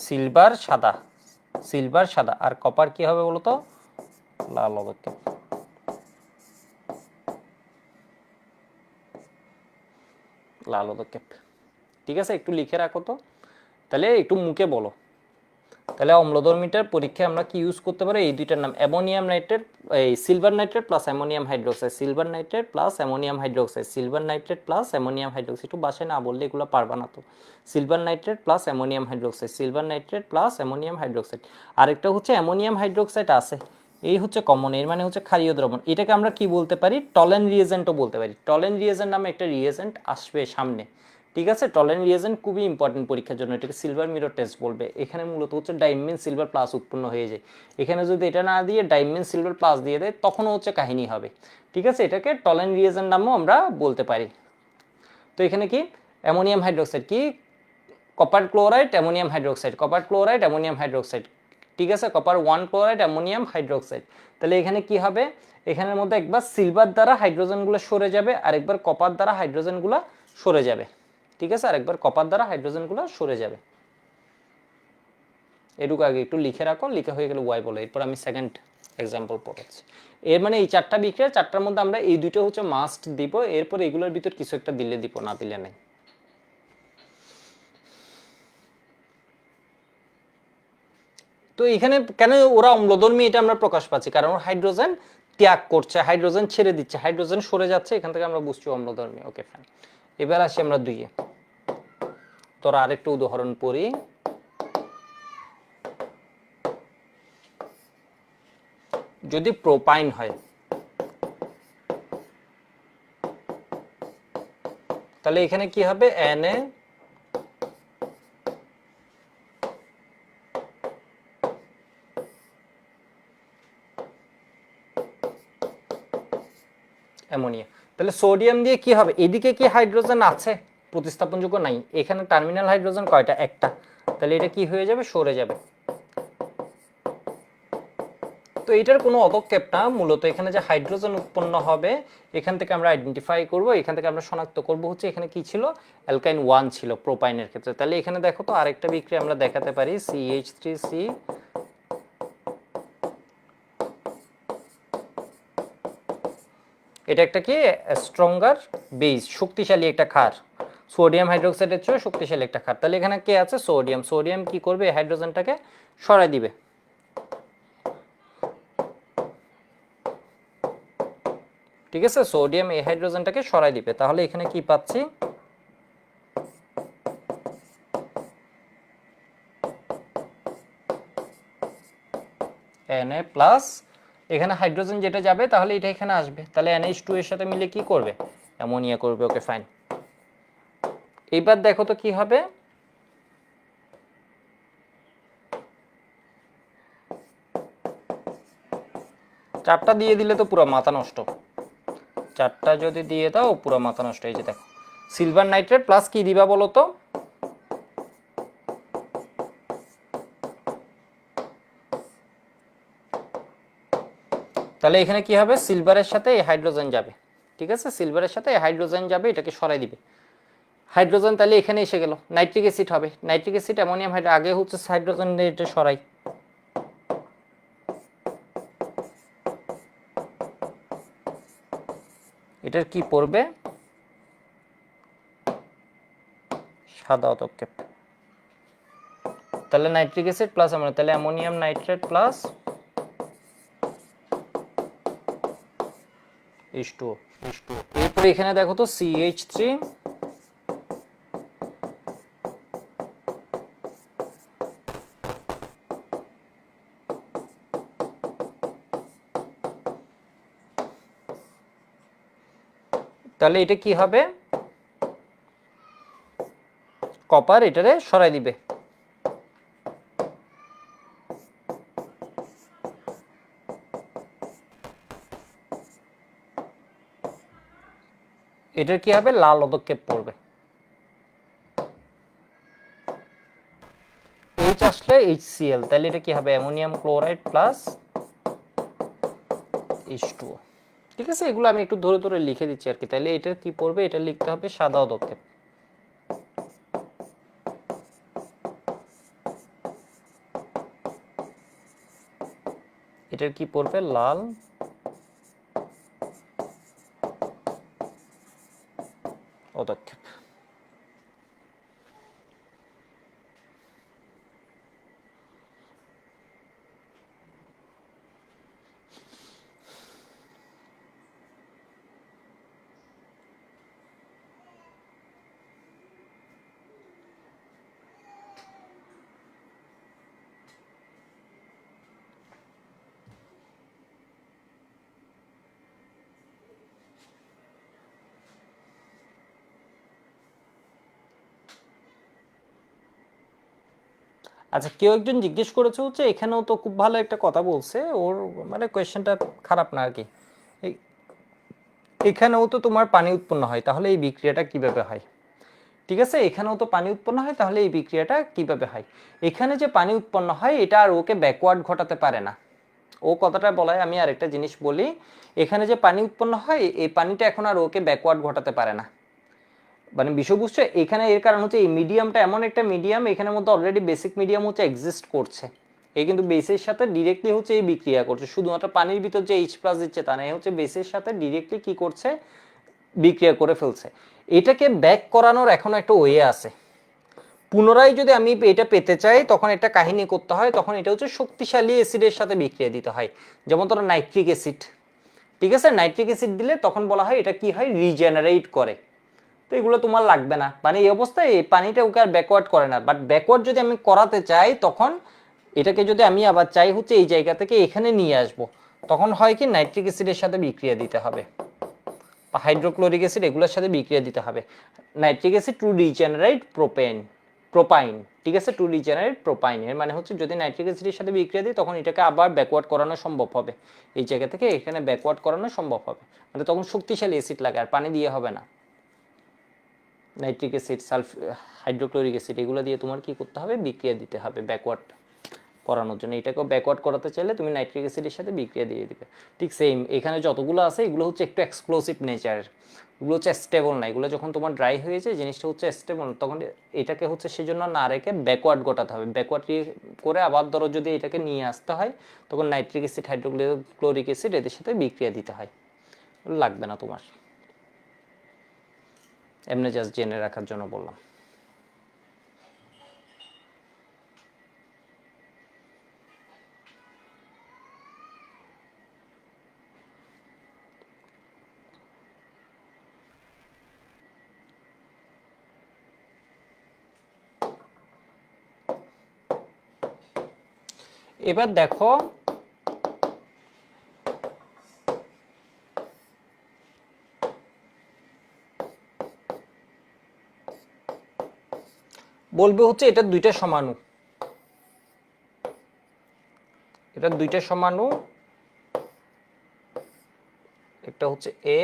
সিলভার সাদা, সিলভার সাদা, আর কপার কি হবে বলতো, লাল পদক্ষেপ, লাল পদক্ষেপ। ঠিক আছে, একটু লিখে রাখো তো, তাহলে একটু মুখে বলো। তাহলে অম্লধর্মীটার পরীক্ষায় আমরা কি ইউজ করতে পারি, এই দুইটার নাম, অ্যামোনিয়াম নাইট্রেট, এই silver nitrate plus ammonium hydroxide, silver nitrate plus ammonium hydroxide, silver nitrate plus ammonium hydroxide, একটু বাসায় না বললে এগুলো পারবা না তো, silver nitrate plus ammonium hydroxide, silver nitrate plus ammonium hydroxide. আরেকটা হচ্ছে অ্যামোনিয়াম হাইড্রোক্সাইড আছে, এই হচ্ছে কমন, এর মানে হচ্ছে ক্ষারীয় দ্রবণ, এটাকে আমরা কি বলতে পারি, টলেন রিয়েজেন্টও বলতে পারি, টলেন রিয়েজেন্ট নামে একটা রিয়েজেন্ট আসবে সামনে, ঠিক আছে, টলেন রিয়েজেন্ট খুবই ইম্পর্টেন্ট পরীক্ষার জন্য, এটাকে সিলভার মিরর টেস্ট বলবে। এখানে মূলত হচ্ছে ডাইমেন সিলভার প্লাস উৎপন্ন হয়ে যায়, এখানে যদি এটা না দিয়ে ডাইমেন সিলভার প্লাস দিয়ে দেয় তখনও হচ্ছে কাহিনী হবে, ঠিক আছে, এটাকে টলেন রিয়েজেন্ট নামও আমরা বলতে পারি। তো এখানে কি অ্যামোনিয়াম হাইড্রোক্সাইড, কি copper chloride ammonium hydroxide, copper chloride ammonium hydroxide, ঠিক আছে, কপার 1 ক্লোরাইড অ্যামোনিয়াম হাইড্রোক্সাইড। তাহলে এখানে কি হবে, এখানের মধ্যে একবার সিলভার দ্বারা হাইড্রোজেনগুলো সরে যাবে, আরেকবার কপার দ্বারা হাইড্রোজেনগুলো সরে যাবে, ঠিক আছে, আরেকবার কপার দ্বারা হাইড্রোজেনগুলো সরে যাবে। এটুকু আগে একটু লিখে রাখো, লিখে হয়ে গেলে ওয়াই বলো, এরপর আমি সেকেন্ড এক্সাম্পল পড়াচ্ছি। এর মানে এই চারটা বিক্রিয়া, চারটার মধ্যে আমরা এই দুটো হচ্ছে মাস্ট দিব, এরপর এগুলোর ভিতর কিছু একটা দিলে দিব, না দিলে নাই। তো এখানে কেন ওরা অম্লধর্মী এটা আমরা প্রকাশ পাচ্ছি, কারণ হাইড্রোজেন ত্যাগ করছে, হাইড্রোজেন ছেড়ে দিচ্ছে, হাইড্রোজেন সরে যাচ্ছে, এখান থেকে আমরা বুঝছি অম্লধর্মী। ওকে ফাইন, এবার আসি আমরা দুইয়ে। তোরা আরেকটু উদাহরণ পড়ি। যদি প্রোপাইন হয় তাহলে এখানে কি হবে, Na অ্যামোনিয়া। তাহলে সোডিয়াম দিয়ে কি হবে, এদিকে কি হাইড্রোজেন আছে, প্রতিস্থাপনযোগ্য নাই, এখানে টার্মিনাল হাইড্রোজেন কয়টা, একটা, তাহলে এটা কি হয়ে যাবে, সরে যাবে। তো এটার কোনো পদক্ষেপ না, মূলত এখানে যে হাইড্রোজেন উৎপন্ন হবে এখান থেকে আমরা আইডেন্টিফাই করব, এখান থেকে আমরা শনাক্ত করব হচ্ছে এখানে কি ছিল, অ্যালকাইন 1 ছিল প্রোপাইনের ক্ষেত্রে। তাহলে এখানে দেখো তো আরেকটা বিক্রিয়া আমরা দেখাতে পারি, CH3C, এটা একটা কি স্ট্রঙ্গার বেস, শক্তিশালী একটা ক্ষার, সোডিয়াম হাইড্রোক্সাইডের চেয়ে শক্তিশালী একটা ক্ষার। তাহলে এখানে কে আছে, সোডিয়াম, সোডিয়াম কি করবে, হাইড্রোজেনটাকে সরাই দিবে, ঠিক আছে, সোডিয়াম এই হাইড্রোজেনটাকে সরাই দিবে। তাহলে এখানে কি পাচ্ছি, Na প্লাস এখানে হাইড্রোজেন যেটা যাবে তাহলে এটা এখানে আসবে, তাহলে NH2 এর সাথে মিলে কি করবে, অ্যামোনিয়া করবে। Okay fine. এবার দেখো তো কি হবে, চারটা দিয়ে দিলে তো পুরো মাথা নষ্ট, চারটা যদি দিয়ে দাও পুরো মাথা নষ্ট। এই যে দেখো সিলভার নাইট্রেট প্লাস কি দিবা বলো তো, তাহলে এখানে কি হবে, সিলভারের সাথে এই হাইড্রোজেন যাবে, ঠিক আছে, সিলভারের সাথে এই হাইড্রোজেন যাবে, এটাকে সরাই দিবে হাইড্রোজেন, তাহলে এখানে এসে গেল নাইট্রিক অ্যাসিড হবে, নাইট্রিক অ্যাসিড অ্যামোনিয়াম হাইড্রো, আগে হচ্ছে হাইড্রোজেন এটা সরাই, এটার কি পড়বে, সাদা পদক্ষেপ, তাহলে নাইট্রিক অ্যাসিড প্লাস অ্যামোনিয়াম, তাহলে অ্যামোনিয়াম নাইট্রেট প্লাস H2O। এরপরে এখানে দেখো তো CH3 তাহলে এটা কি হবে, কপার এটারে সরাই দিবে, এটার কি হবে, লাল পদক্ষেপ পড়বে, H আসলে HCl, তাহলে এটা কি হবে, অ্যামোনিয়াম ক্লোরাইড প্লাস H2O। ঠিক আছে, এগুলো আমি একটু ধরে ধরে লিখে দিচ্ছি আর কি, তাহলে এটার কি পড়বে, এটা লিখতে হবে সাদা পদক্ষেপ, এটার কি পড়বে, লাল পদক্ষেপ। আচ্ছা, কেউ একজন জিজ্ঞেস করেছে হচ্ছে, এখানেও তো খুব ভালো একটা কথা বলছে, ওর মানে কোয়েশ্চেনটা খারাপ না আর কি, এখানেও তো তোমার পানি উৎপন্ন হয়, তাহলে এই বিক্রিয়াটা কিভাবে হয়, ঠিক আছে, এখানেও তো পানি উৎপন্ন হয়, তাহলে এই বিক্রিয়াটা কিভাবে হয়, এখানে যে পানি উৎপন্ন হয় এটা আর ওকে ব্যাকওয়ার্ড ঘটাতে পারে না, ও কথাটা বলায় আমি আরেকটা জিনিস বলি, এখানে যে পানি উৎপন্ন হয় এই পানিটা এখন আর ওকে ব্যাকওয়ার্ড ঘটাতে পারে না, মানে বিষয় বুঝছো, এখানে এর কারণ হচ্ছে এই মিডিয়ামটা এমন একটা মিডিয়াম, এখানের মধ্যে অলরেডি বেসিক মিডিয়াম হচ্ছে এক্সিস্ট করছে, এই কিন্তু বেসের সাথে ডিরেক্টলি হচ্ছে এই বিক্রিয়া করছে, শুধুমাত্র পানির ভিতর যে H+ দিচ্ছে তা না, হচ্ছে বেসের সাথে ডিরেক্টলি কি করছে, বিক্রিয়া করে ফেলছে, এটাকে ব্যাক করানোর এখনো একটা ওয়ে আছে, পুনরায় যদি আমি এটা পেতে চাই তখন একটা কাহিনী করতে হয়, তখন এটা হচ্ছে শক্তিশালী অ্যাসিডের সাথে বিক্রিয়া দিতে হয়, যেমন ধরো নাইট্রিক অ্যাসিড, ঠিক আছে, নাইট্রিক অ্যাসিড দিলে তখন বলা হয় এটা কি হয়, রিজেনারেট করে, তো এগুলো তোমার লাগবে না, মানে এই অবস্থায় এই পানিটা ওকে আর ব্যাকওয়ার্ড করে না, বাট ব্যাকওয়ার্ড যদি আমি করাতে চাই তখন এটাকে যদি আমি আবার চাই হচ্ছে এই জায়গা থেকে এখানে নিয়ে আসব, তখন হয় কি নাইট্রিক অ্যাসিডের সাথে বিক্রিয়া দিতে হবে বা হাইড্রোক্লোরিক অ্যাসিড এগুলোর সাথে বিক্রিয়া দিতে হবে, nitric acid to regenerate propyne, ঠিক আছে, টু রিজেনারেট প্রোপাইন, এর মানে হচ্ছে যদি নাইট্রিক অ্যাসিডের সাথে বিক্রিয়া দিই তখন এটাকে আবার ব্যাকওয়ার্ড করানো সম্ভব হবে, এই জায়গা থেকে এখানে ব্যাকওয়ার্ড করানো সম্ভব হবে, মানে তখন শক্তিশালী অ্যাসিড লাগে আর পানি দিয়ে হবে না, নাইট্রিক অ্যাসিড হাইড্রোক্লোরিক অ্যাসিড এগুলো দিয়ে তোমার কি করতে হবে, বিক্রিয়া দিতে হবে ব্যাকওয়ার্ড করানোর জন্য, এটাকেও ব্যাকওয়ার্ড করাতে চাইলে তুমি নাইট্রিক অ্যাসিডের সাথে বিক্রিয়া দিয়ে দিবে, ঠিক সেম এখানে যতগুলো আছে এগুলো হচ্ছে একটু এক্সপ্লোসিভ নেচার, এগুলো হচ্ছে স্টেবল না, এগুলো যখন তোমার ড্রাই হয়ে যায় জিনিসটা হচ্ছে স্টেবল, তখন এটাকে হচ্ছে সেজন্য না রেখে ব্যাকওয়ার্ড ঘটাতে হবে, ব্যাকওয়ার্ড করে আবার ধরো যদি এটাকে নিয়ে আসতে হয় তখন নাইট্রিক অ্যাসিড হাইড্রোক্লোরিক অ্যাসিড এদের সাথে বিক্রিয়া দিতে হয়, লাগবে না তোমার, এমনি জাস্ট জেনে রাখার জন্য বললাম। এবার দেখো বলবে হচ্ছে এটা দুইটা সমাণু, এটা দুইটা সমাণু, একটা হচ্ছে এ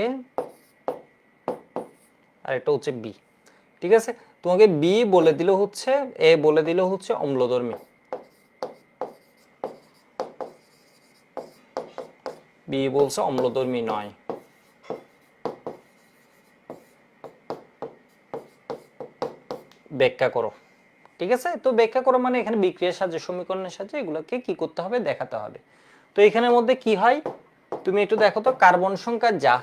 আর একটা হচ্ছে বি। ঠিক আছে, তোমাকে বি বলে দিল হচ্ছে, এ বলে দিল হচ্ছে অম্লধর্মী, বি বলছে অম্লধর্মী নয়। ব্যাখ্যা করো। ঠিক আছে, তো ব্যাখ্যা করো মানে এখানে বিক্রিয়ার সাহায্যে, সমীকরণের সাহায্যে এগুলোকে কি করতে হবে, দেখাতে হবে। তো এখানের মধ্যে কি হয় তুমি একটু দেখো তো, কার্বন সংখ্যা যা,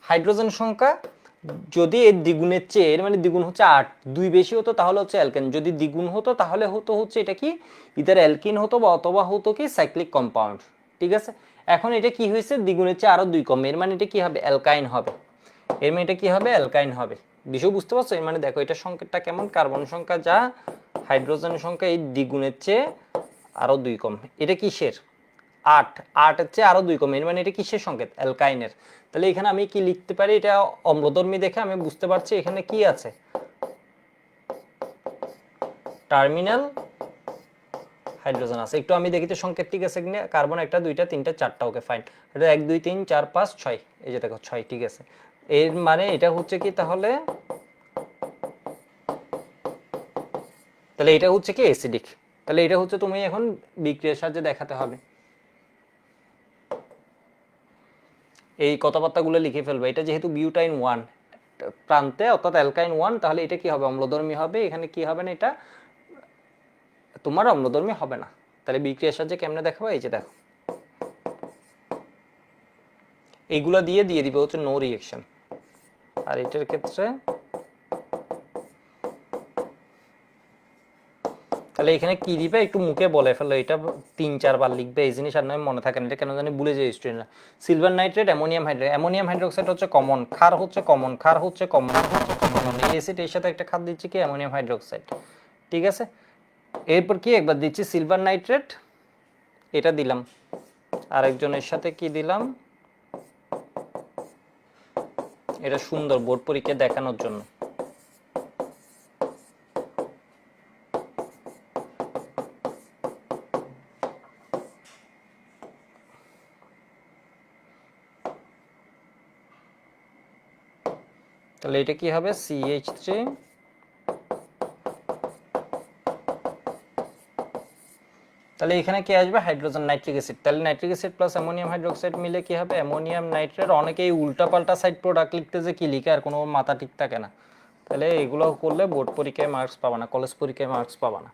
হাইড্রোজেন সংখ্যা যদি এর দ্বিগুণের চেয়ে, এর মানে দ্বিগুণ হচ্ছে 8, 2 বেশি হতো তাহলে হচ্ছে অ্যালকেন, যদি দ্বিগুণ হতো তাহলে হতো হচ্ছে এটা কি ইদার অ্যালকিন হতো বা অথবা হতো কি সাইক্লিক কম্পাউন্ড। ঠিক আছে, এখন এটা কি হয়েছে, দ্বিগুণের চেয়ে আরো 2 কম, এর মানে এটা কি হবে, অ্যালকাইন হবে। এর মানে এটা কি হবে, অ্যালকাইন হবে। বিষয় বুঝতে পারছো? এর মানে দেখো এটা সংকেতটা কেমন, কার্বন সংখ্যা যা, হাইড্রোজেন সংখ্যা এই দ্বিগুণের চেয়ে আরো 2 কম, এটা কিসের, 8, 8 এর চেয়ে আরো 2 কম, এর মানে এটা কিসের সংকেত, অ্যালকাইনের। তাহলে এখানে আমি কি লিখতে পারি, এটা অম্লধর্মী দেখে আমি বুঝতে পারছি এখানে কি আছে, টার্মিনাল হাইড্রোজেন আছে। একটু আমি দেখি তো সংকেত ঠিক আছে কিনা, কার্বন 1 2 3 4, ওকে ফাইন, এটা 1 2 3 4 5 6, এই যে দেখো 6, ঠিক আছে। এর মানে এটা হচ্ছে কি তাহলে, তাহলে এটা হচ্ছে কি অ্যাসিডিক। তাহলে এটা হচ্ছে তুমি এখন বিক্রিয়ার সাহায্যে দেখাতে হবে, এই কথাবার্তাগুলো লিখে ফেলবে। এটা যেহেতু বিউটাইন 1 প্রান্তে অর্থাৎ অ্যালকাইন 1, তাহলে এটা কি হবে, অম্লধর্মী হবে। এখানে কি হবে না, এটা তোমার অম্লধর্মী হবে না। তাহলে বিক্রিয়ার সাহায্যে কেমনে দেখাবো, এই যে দেখো এইগুলা দিয়ে দিবে হচ্ছে নো রিঅ্যাকশন। আর এটার ক্ষেত্রে তাহলে এখানে কি দিবে একটু মুখে বলে ফেলো, এটা 3 4 বার লিখবে, এই জিনিস আর নয় মনে থাকে না, এটা কেন জানি ভুলে যায় স্টুডেন্টরা। Silver nitrate, ammonium hydrate, ammonium hydroxide হচ্ছে কমন, ক্ষার হচ্ছে কমন, ক্ষার হচ্ছে কমন, অ্যাসিড এর সাথে একটা ক্ষার দিচ্ছি কি অ্যামোনিয়াম হাইড্রোক্সাইড। ঠিক আছে, এরপর কি একবার দিচ্ছি সিলভার নাইট্রেট, এটা দিলাম, আরেকজনের সাথে কি দিলাম, এটা সুন্দর বোর্ড পরীক্ষা দেখানোর জন্য। তাহলে এটা কি হবে, CH3, তাহলে এখানে কি আসবে, হাইড্রোজেন নাইট্রিক অ্যাসিড। তাহলে nitric acid plus ammonium hydroxide মিলে কি হবে, অ্যামোনিয়াম নাইট্রেট। অনেকেই উল্টাপাল্টা সাইড প্রোডাক্ট লিখতে যে কি লিখে আর কোনো মাথা ঠিক থাকে না। তাহলে এগুলো করলে বোর্ড পরীক্ষায় মার্কস পাবা না, কলেজ পরীক্ষায় মার্কস পাবা না।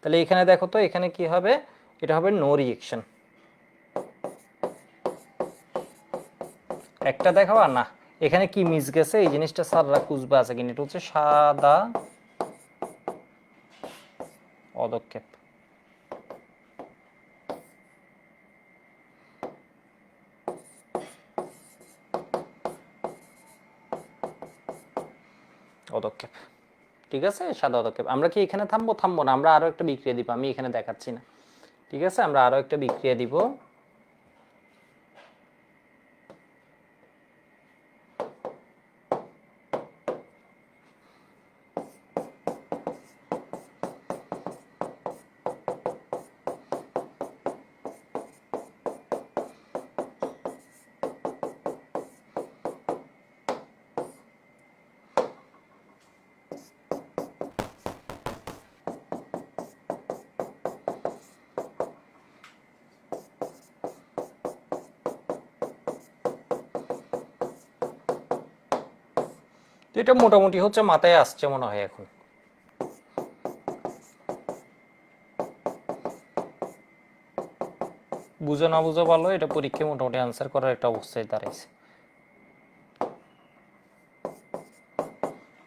তাহলে এখানে দেখো তো, এখানে কি হবে, এটা হবে নো রিঅ্যাকশন। একটা দেখাবা না, এখানে কি মিস গেছে এই জিনিসটা স্যাররা খুঁজবে আছে কিনা, এটা হচ্ছে সাদা পদক্ষেপ। পদক্ষেপ, ঠিক আছে, সাদা পদক্ষেপ। আমরা কি এখানে থামবো, থামবো না, আমরা আরো একটা বিক্রিয়া দিব, আমি এখানে দেখাচ্ছি না। ঠিক আছে, আমরা আরো একটা বিক্রিয়া দিব। এটা মোটামুটি হচ্ছে মাথায় আসছে মনে হয় এখন। বুঝে না বুঝে পারলো, এটা পরীক্ষায় মোটামুটি আনসার করার একটা অবস্থায় দাঁড়াইছে।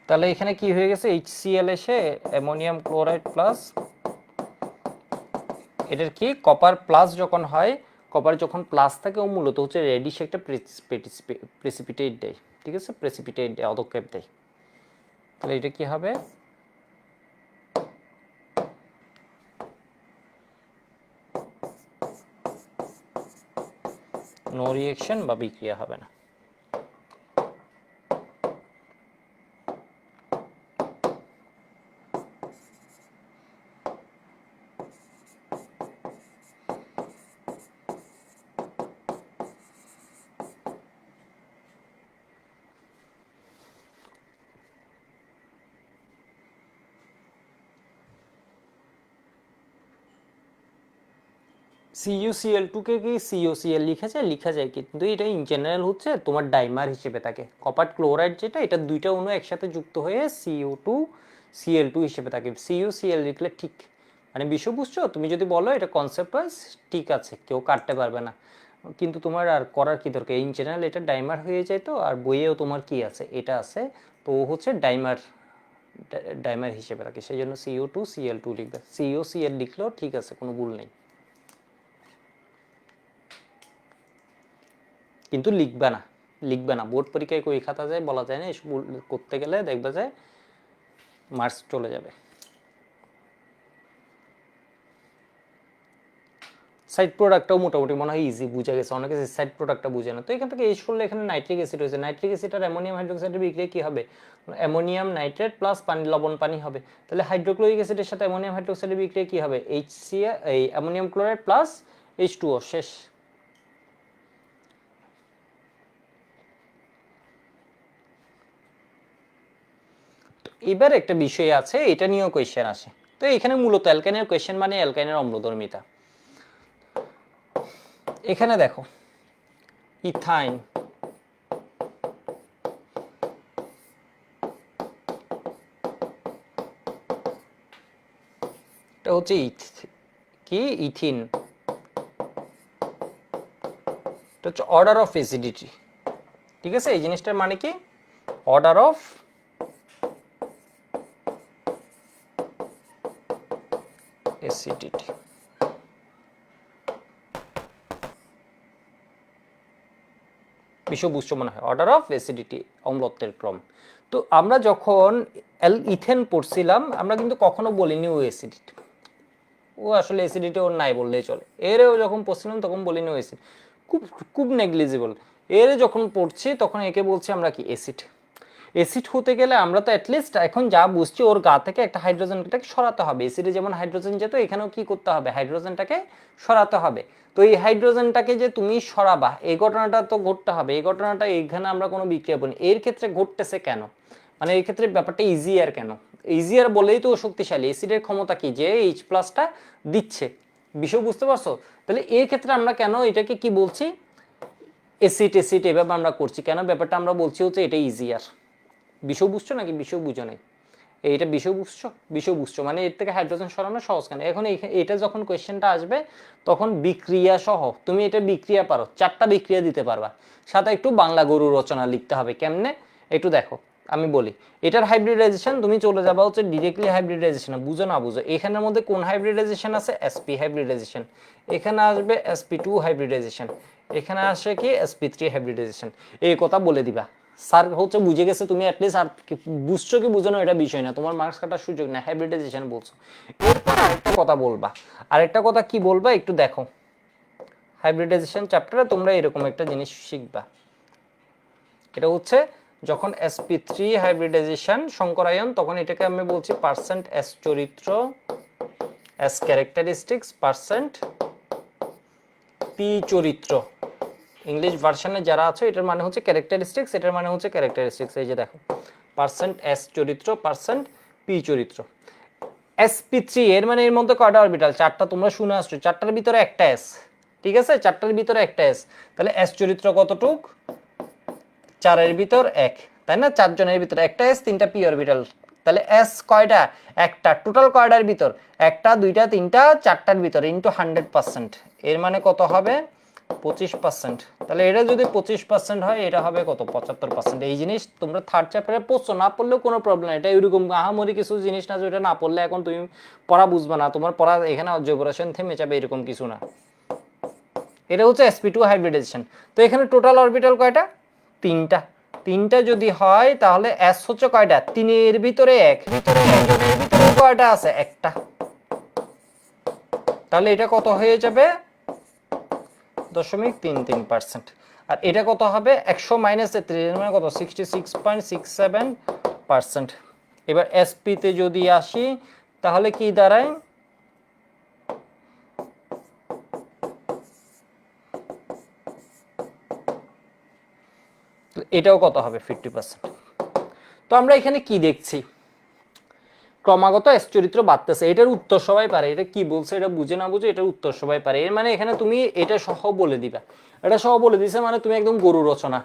তাহলে এখানে কি হয়ে গেছে, HCl এসে অ্যামোনিয়াম ক্লোরাইড প্লাস, এটার কি কপার প্লাস যখন হয়, কপার যখন প্লাস থাকে ও মূলত হচ্ছে রেডিশ একটা প্রেসিপিটেট দেয়। ঠিক আছে, প্রেসিপিটেট দেয়, পদক্ষেপ দেয়। তাহলে এটা কি হবে, নো রিঅ্যাকশন বা বিক্রিয়া হবে না। CuCl2 কে কি CuCl লেখা যায় কিন্তু এটা ইন জেনারেল হচ্ছে তোমার ডাইমার হিসেবে থাকে। কপার ক্লোরাইড যেটা, এটা দুইটা অণু একসাথে যুক্ত হয়ে CO2Cl2 হিসেবে থাকে। CuCl লিখলে ঠিক, মানে বিষয় বুঝছো? তুমি যদি বলো এটা কনসেপ্ট ওয়াইজ ঠিক আছে, কেউ কাটতে পারবে না, কিন্তু তোমার আর করার কি দরকার? ইন জেনারেল এটা ডাইমার হয়ে যায় তো, আর বইয়েও তোমার কি আছে, এটা আছে, তো হচ্ছে ডাইমার, ডাইমার হিসেবে থাকে, সেই জন্য CO2Cl2 লিখবে। CuCl লিখলেও ঠিক আছে, কোনো ভুল নেই, কিন্তু লিখবে না বোর্ড পরীক্ষায় কই খাতা যায় বলা যায় না, এসব করতে গেলে দেখবে যে মার্কস চলে যাবে। সাইড প্রোডাক্টটাও মোটামুটি মনে হয় ইজি বুঝা গেছে, অনেকে সাইড প্রোডাক্টটা বুঝে না। তো এখান থেকে এস করলে এখানে নাইট্রিক অ্যাসিড হয়েছে, নাইট্রিক অ্যাসিড আর অ্যামোনিয়াম হাইড্রোক্সাইডের বিক্রিয়া কি হবে? অ্যামোনিয়াম নাইট্রেট প্লাস পানি, লবণ পানি হবে। তাহলে হাইড্রোক্লোরিক অ্যাসিডের সাথে অ্যামোনিয়াম হাইড্রোক্সাইডের বিক্রিয়া কি হবে? HCl, এই অ্যামোনিয়াম ক্লোরাইড প্লাস H2O, শেষ। এবার একটা বিষয় আছে, এটা নিয়েও কোয়েশ্চেন আসে। তো এখানে মূলত অ্যালকাইনের কোয়েশ্চেন মানে অ্যালকাইনের অম্লধর্মিতা। এখানে দেখো ইথাইন, এটা হচ্ছে কি ইথিন, এটা হচ্ছে অর্ডার অফ অ্যাসিডিটি, ঠিক আছে? এই জিনিসটার মানে কি? Order of acidity. বিষয়বস্তু মনে হয় অর্ডার অফ অ্যাসিডিটি, অম্লত্বের ক্রম। তো আমরা যখন ইথেন পড়ছিলাম আমরা কিন্তু কখনো বলিনি ও অ্যাসিডিটি, ও আসলে অ্যাসিডিটি ওর নাই বললেই চলে। এরেও যখন পড়ছিলাম তখন বলিনি ও অ্যাসিড, খুব খুব নেগলিজিবল। এর যখন পড়ছি তখন একে বলছি আমরা কি অ্যাসিড। অ্যাসিড হতে গেলে আমরা তো অ্যাটলিস্ট এখন যা বুঝছি ওর গা থেকে একটা হাইড্রোজেনটাকে সরাতে হবে। অ্যাসিডে যেমন হাইড্রোজেন যেত, এখানেও কি করতে হবে? হাইড্রোজেনটাকে সরাতে হবে। তো এই হাইড্রোজেনটাকে যে তুমি সরাবা, এই ঘটনাটা তো ঘটতে হবে। এই ঘটনাটা এখানে আমরা কোনো বিক্রিয়া বলি, এর ক্ষেত্রে ঘটতেছে কেন? মানে এই ক্ষেত্রে ব্যাপারটা ইজিয়ার কেন? ইজিয়ার বলেই তো শক্তিশালী। অ্যাসিডের ক্ষমতা কি? যে H প্লাসটা দিচ্ছে। বিষয় বুঝতে পারছো? তাহলে এই ক্ষেত্রে আমরা কেন এটাকে কি বলছি? অ্যাসিড অ্যাসিড এভাবে আমরা করছি কেন? ব্যাপারটা আমরা বলছি হচ্ছে এটা ইজিয়ার। বিষয় বুঝছো নাকি বিষয় বুঝো নাই? এইটা বিষয় বুঝছো? বিষয় বুঝছো মানে এর থেকে হাইড্রোজেন সরানো সহজ কেন? এখন এটা যখন কোয়েশ্চেনটা আসবে তখন বিক্রিয়া সহ তুমি এটা বিক্রিয়া পারো, 4টা বিক্রিয়া দিতে পারবা, সাথে একটু বাংলা গরু রচনা লিখতে হবে। কেমনে একটু দেখো, আমি বলি। এটার হাইব্রিডাইজেশন তুমি চলে যাবা হচ্ছে ডিরেক্টলি হাইব্রিডাইজেশন, বুঝো না বুঝো এখানের মধ্যে কোন হাইব্রিডাইজেশন আছে? sp hybridization. এখানে আসবে sp2 হাইব্রিডাইজেশন, এখানে আসে কি sp3 হাইব্রিডাইজেশন। এই কথা বলে দিবা, স্যার হচ্ছে বুঝে গেছে। তুমি অ্যাটলিস্ট আর বুঝছো কি বুঝো না এটা বিষয় না, তোমার মার্কস কাটার সুযোগ না, হাইব্রিডাইজেশন বলছো। এরপর আরেকটা কথা বলবা, আরেকটা কথা কি বলবা একটু দেখো। হাইব্রিডাইজেশন চ্যাপ্টারে তোমরা এরকম একটা জিনিস শিখবা, এটা হচ্ছে যখন sp3 হাইব্রিডাইজেশন সংকরায়ন, তখন এটাকে আমি বলছি পার্সেন্ট s চরিত্র, s ক্যারেক্টারিস্টিক্স, পার্সেন্ট p চরিত্র। ইংলিশ ভার্সনে যারা আছে এটার মানে হচ্ছে ক্যারেক্টারিস্টিক্স, এটার মানে হচ্ছে ক্যারেক্টারিস্টিক্স। এই যে দেখো পার্সেন্ট s চরিত্র, পার্সেন্ট p চরিত্র। sp3 এর মানে এর মধ্যে কয়টা অরবিটাল? 4টা। তোমরা শুনে আসছো 4টার ভিতরে একটা s, ঠিক আছে? 4টার ভিতরে একটা s, তাহলে s চরিত্র কতটুক? 4-এর ভিতর 1, তাই না? 4 জনের ভিতরে একটা s, 3টা p অরবিটাল। তাহলে s কয়টা? একটা। টোটাল কয়টার ভিতর? একটা, দুইটা, তিনটা, 4টার ভিতর ইনটু 100%, এর মানে কত হবে? 25%। তাহলে এটা যদি 25% হয় এটা হবে কত? 75%। এই জিনিস তোমরা থার্ড চ্যাপ্টারে পড়ছো, না পড়লেও কোনো প্রবলেম না। এটা এরকম আহামরি কিছু জিনিস না যে এটা না পড়লে এখন তুমি পড়া বুঝবে না, তোমার পড়া এখানে অবজারভেশন থেমে যাবে, এরকম কিছু না। এটা হচ্ছে sp2 হাইব্রিডাইজেশন। তো এখানে টোটাল অরবিটাল কয়টা? 3টা। 3টা যদি হয় তাহলে s হচ্ছে কয়টা? 3-এর ভিতরে 1, ভিতরে 3 জনের ভিতরে কয়টা আছে? একটা। তাহলে এটা কত হয়ে যাবে? 0.33%। আর এটা কত হবে? 100 মাইনাস 33 মানে কত? 66.67%। এবার sp তে যদি আসি তাহলে কি দাঁড়ায়? এটাও কত হবে? 50%। তো আমরা এখানে কি দেখছি? ক্রমাগত এস চরিত্র বাড়তেছে। এটার উত্তর সবাই পারে, এটা কি বলছে এটা বুঝে না বুঝে এটার উত্তর সবাই পারে। এর মানে এখানে তুমি এটা সহ বলে দিবা, এটা সহ বলে দিছে মানে তুমি একদম গরু রচনা,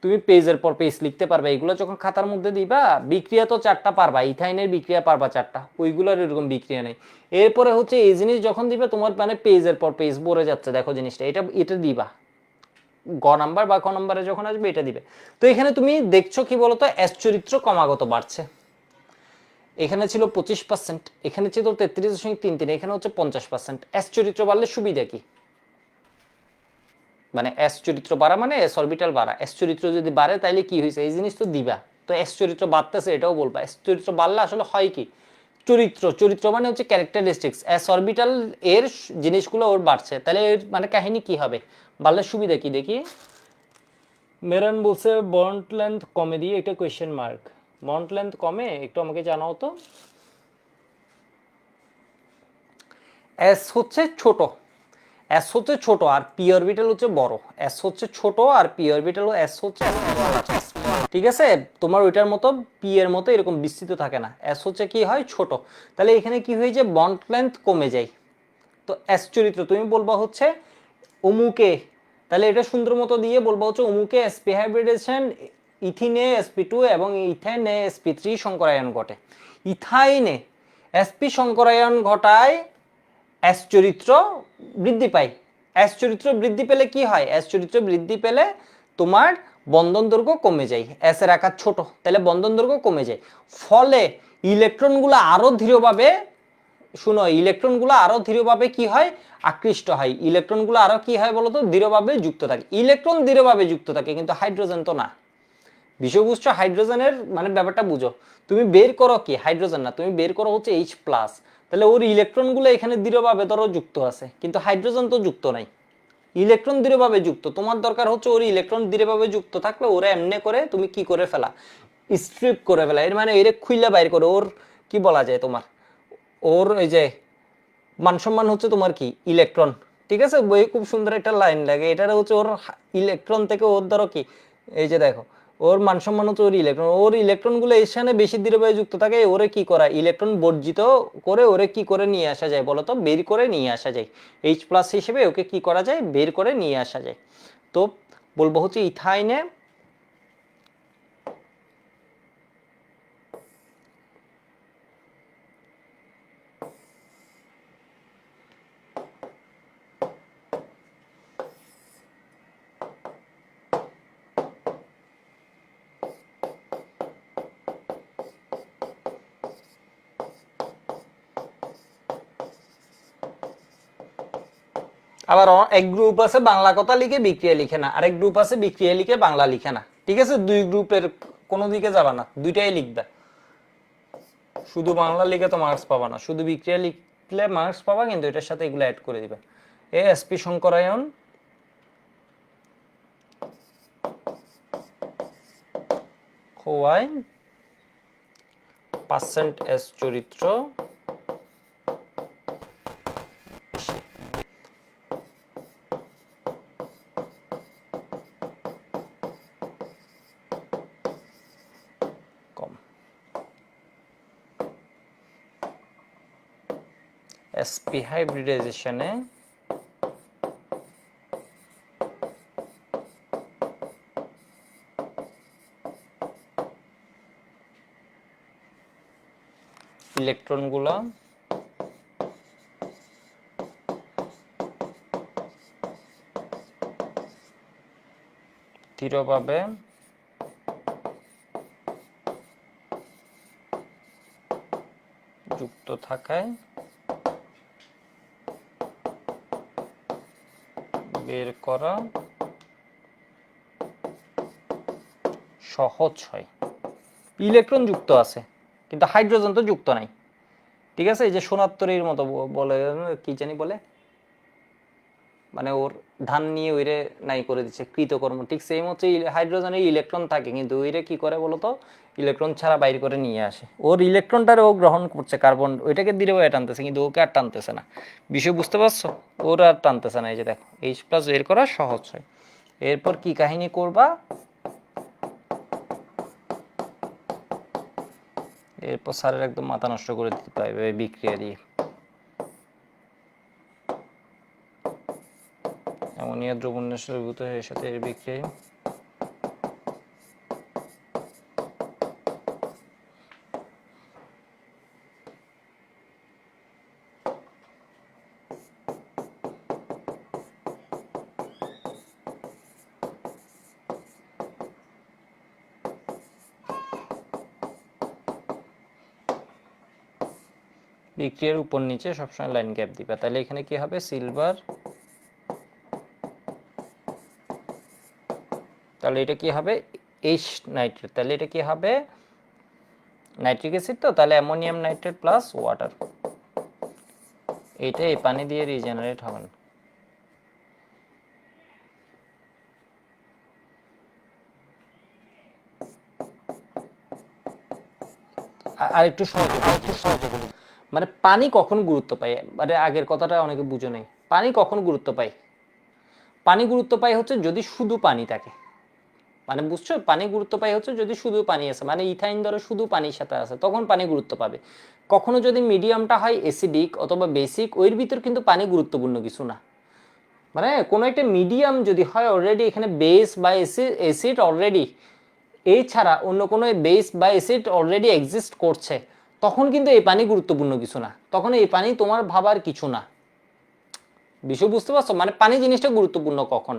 তুমি পেজের পর পেজ লিখতে পারবে। এগুলো যখন খাতার মধ্যে দিবা, বিক্রিয়া তো 4টা পারবা, ইথাইনের বিক্রিয়া পারবা 4টা, ওইগুলোর এরকম বিক্রিয়া নেই। এরপরে হচ্ছে এই জিনিস যখন দিবে তোমার মানে পেজের পর পেজ ভরে যাচ্ছে, দেখো জিনিসটা, এটা এটা দিবা গ নাম্বার বা ক নাম্বারে যখন আসবে এটা দিবে। তো এখানে তুমি দেখছো কি বলতো, এস চরিত্র ক্রমাগত বাড়ছে। এখানে ছিল 25%, এখানে ছিল 33.33, এখানে হচ্ছে 50%। এস চরিত্র বাড়লে সুবিধা কি? মানে এস চরিত্র বাড়া মানে এস অরবিটাল বাড়া। এস চরিত্র যদি বাড়ে তাইলে কি হয়েছে, এই জিনিস তো দিবা। তো এস চরিত্র বাড়তেছে এটাও বলবা। এস চরিত্র বাড়লে আসলে হয় কি, চরিত্র, চরিত্র মানে হচ্ছে ক্যারেক্টারিস্টিক্স, এস অরবিটাল এর জিনিসগুলো ওর বাড়ছে, তাহলে এর মানে কাহিনী কি হবে, বাড়লে সুবিধা কি দেখি। মেরান বলছে বন্ড লেন্থ কমে দিয়ে এটা কোয়েশ্চেন মার্ক। বন্ড লেন্থ কমে একটু আমাকে জানাও তো। এস হচ্ছে ছোট, এস হচ্ছে ছোট আর পি অরবিটাল হচ্ছে বড়। এস হচ্ছে ছোট আর পি অরবিটাল, এস হচ্ছে ঠিক আছে, তোমার ওইটার মতো পি এর মতো এরকম বিস্তৃত থাকে না, এস হচ্ছে কি হয় ছোট। তাহলে এখানে কি হয়ে যায়, বন্ড লেন্থ কমে যায়। তো এস চরিত্র তুমি বলবা হচ্ছে অমুকে, তাহলে এটা সুন্দর মতো দিয়ে বলবা হচ্ছে অমুকে এসপি হাইব্রিডেশন ইথিনে sp2 এবং ইথেনে sp3 সংকরায়ন ঘটে। ইথাইনে sp সংকরায়ন ঘটায় এস চরিত্র বৃদ্ধি পায়। এস চরিত্র বৃদ্ধি পেলে কি হয়, এস চরিত্র বৃদ্ধি পেলে তোমার বন্ধন দৈর্ঘ্য কমে যায়, এস এর আকার ছোট, তাহলে বন্ধন দৈর্ঘ্য কমে যায়। ফলে ইলেকট্রনগুলো আরো ধীরভাবে, শুনো, ইলেকট্রনগুলো আরো ধীরভাবে কি হয়, আকৃষ্ট হয়। ইলেকট্রনগুলো আরো কি হয় বলতো, ধীরভাবে যুক্ত থাকে। ইলেকট্রন ধীরভাবে যুক্ত থাকে, কিন্তু হাইড্রোজেন তো না। বিষয় বুঝছো, হাইড্রোজেনের মানে ব্যাপারটা বুঝো। তুমি বের করো কি, হাইড্রোজেন না, তুমি বের করো হচ্ছে H+, তাহলে ওর ইলেকট্রনগুলো এখানে দৃঢ়ভাবে ধরো যুক্ত আছে, কিন্তু হাইড্রোজেন তো যুক্ত নাই। ইলেকট্রন দৃঢ়ভাবে যুক্ত, তোমার দরকার হচ্ছে ওর ইলেকট্রন দৃঢ়ভাবে যুক্ত থাকলে ওরা এমনি করে তুমি কি করে ফেলা, স্ট্রিপ করে ফেলা। এর মানে এর খুইলা বাইর করে ওর কি বলা যায় তোমার, ওর এই যে মান সম্মান হচ্ছে তোমার কি ইলেকট্রন। ঠিক আছে, বই খুব সুন্দর একটা লাইন লাগে, এটা হচ্ছে ওর ইলেকট্রন থেকে ওর ধরো কি, এই যে দেখো ওর মান সম্মান হচ্ছে ওর ইলেকট্রন, ওর ইলেকট্রন গুলো এখানে বেশি দৃঢ়ভাবে যুক্ত থাকে, ওরে কি করা, ইলেকট্রন বর্জিত করে ওরে কি করে নিয়ে আসা যায় বলতো, বের করে নিয়ে আসা যায়। H+ হিসেবে ওকে কি করা যায়, বের করে নিয়ে আসা যায়। তো বলবো হচ্ছে ইথাইনে আবার এক গ্রুপ আছে বাংলা কথা লিখে বিক্রিয়া লিখে না, আরেক গ্রুপ আছে বিক্রিয়া লিখে বাংলা লিখে না। ঠিক আছে, দুই গ্রুপের কোনো দিকে যাবা না, দুইটাই লিখবে। শুধু বাংলা লিখে তো মার্কস পাবা না, শুধু বিক্রিয়া লিখলে মার্কস পাবা, কিন্তু এটার সাথে এগুলো অ্যাড করে দিবে। এসপি শঙ্করায়ন হওয়ায় পার্সেন্ট এস চরিত্র কম। এসপি হাইব্রিডাইজেশনে ইলেকট্রনগুলো দৃঢ়ভাবে যুক্ত থাকায় বের করা সহজ হয়। ইলেকট্রন যুক্ত আছে কিন্তু হাইড্রোজেন তো যুক্ত নাই। ঠিক আছে, এই যে সোনাত্তরের মতো বলে, কি জানি বলে, মানে ওর ধান নিয়ে ওইরে নাই করে দিচ্ছে কৃতকর্ম, ঠিক সেম হচ্ছে হাইড্রোজেনের ইলেকট্রন থাকে কিন্তু ওইরে কি করে বলতো, ইলেকট্রন ছাড়া বাইর করে নিয়ে আসে। ওর ইলেকট্রনটারে ও গ্রহণ করছে, কার্বন ওইটাকে দৃঢ়ভাবে টানতেছে, কিন্তু ওকে আর টানতেছে না। বিষয় বুঝতে পারছো, ওর আর টানতেছে না। এই যে দেখো H+ বের করা সহজ হয়। এরপর কি কাহিনী করবা, এরপর স্যারের একদম মাথা নষ্ট করে দিতে পারবে এই বিক্রিয়া দিয়ে। অ্যামোনিয়া দ্রবণ দ্রবীভূত হয়ে এর সাথে এর বিক্রিয়া বিক্রিয়ার উপর নিচে সবসময় লাইন গ্যাপ দিবা, তাহলে এখানে কি হবে সিলভার, তাহলে এটা কি হবে এইচ নাইট্রেট, তাহলে এটা কি হবে নাইট্রিক অ্যাসিড, তো তাহলে অ্যামোনিয়াম নাইট্রেট প্লাস ওয়াটার, এইটা এই পানি দিয়ে রিজেনারেট হবে না। আর একটু সহজে বলি, মানে পানি কখন গুরুত্ব পায়, মানে আগের কথাটা অনেকে বুঝে নেই। পানি কখন গুরুত্ব পায়? পানি গুরুত্ব পায় হচ্ছে যদি শুধু পানি থাকে, মানে বুঝছো, পানি গুরুত্ব পায় হচ্ছে যদি শুধু পানি আছে, মানে ইথাইন ধরো শুধু পানির সাথে আছে, তখন পানি গুরুত্ব পাবে। কখনো যদি মিডিয়ামটা হয় অ্যাসিডিক অথবা বেসিক, ওর ভিতর কিন্তু পানি গুরুত্বপূর্ণ কিছু না। মানে কোনো একটা মিডিয়াম যদি হয় অলরেডি এখানে বেস বা অ্যাসিড অলরেডি, এই ছাড়া অন্য কোনো বেস বা অ্যাসিড অলরেডি এক্সিস্ট করছে, তখন কিন্তু এই পানি গুরুত্বপূর্ণ কিছু না, তখন এই পানি তোমার ভাবার কিছু না। বিষয় বুঝতে পারছো? মানে পানি জিনিসটা গুরুত্বপূর্ণ কখন,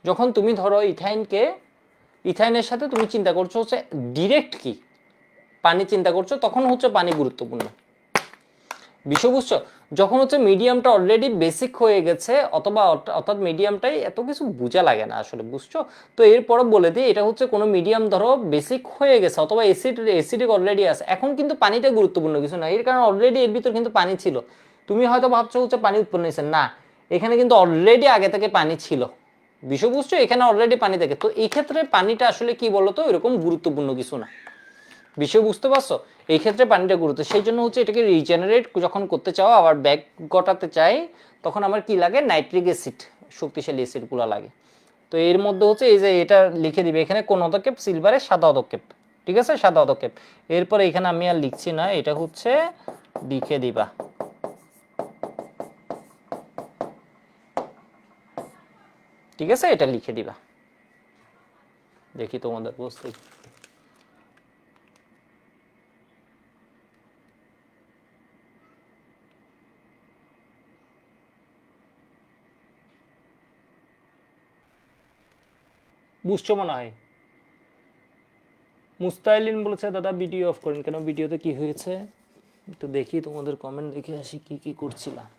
যখন তুমি ধরো ইথাইনের সাথে তুমি চিন্তা করছো হচ্ছে ডিরেক্ট কি পানি চিন্তা করছো, তখন হচ্ছে পানি গুরুত্বপূর্ণ। বিষয় বুঝছো? যখন হচ্ছে মিডিয়ামটা অলরেডি বেসিক হয়ে গেছে, অথবা অর্থাৎ মিডিয়ামটাই এত কিছু বোঝা লাগে না আসলে, বুঝছো? তো এরপরে বলে দিই, এটা হচ্ছে কোনো মিডিয়াম ধরো বেসিক হয়ে গেছে অথবা অ্যাসিডিক অলরেডি আছে, এখন কিন্তু পানিটা গুরুত্বপূর্ণ কিছু না, এর কারণ অলরেডি এর ভিতর কিন্তু পানি ছিল। তুমি হয়তো ভাবছো হচ্ছে পানি উৎপন্ন হয়েছে, না, এখানে কিন্তু অলরেডি আগে থেকে পানি ছিল। বিষয় বুঝছো? এখানে অলরেডি পানি থাকে, তো এই ক্ষেত্রে পানিটা আসলে কি বলতো এরকম গুরুত্বপূর্ণ কিছু না। বিষয় বুঝতে পারছো? এই ক্ষেত্রে পানিটা গুরুত্ব, সেই জন্য হচ্ছে এটাকে রিজেনারেট যখন করতে চাও, আবার ব্যাক গটাতে চাই, তখন আমার কি লাগে নাইট্রিক অ্যাসিড, শক্তিশালী অ্যাসিডগুলো লাগে। তো এর মধ্যে হচ্ছে এই যে এটা লিখে দিবে এখানে কোন পদক্ষেপ, সিলভারের সাদা পদক্ষেপ, ঠিক আছে, সাদা পদক্ষেপ। এরপরে এখানে আমি আর লিখছি না, এটা হচ্ছে লিখে দিবা, ঠিক আছে, এটা লিখে দিবা। দেখি তোমাদের বুঝতে বুঝছো মনে হয়। মুস্তাইলিন বলেছে দাদা ভিডিও অফ করেন কেন, ভিডিওতে কি হয়েছে একটু দেখি, তোমাদের কমেন্ট দেখে আসি কি কি করছিলাম।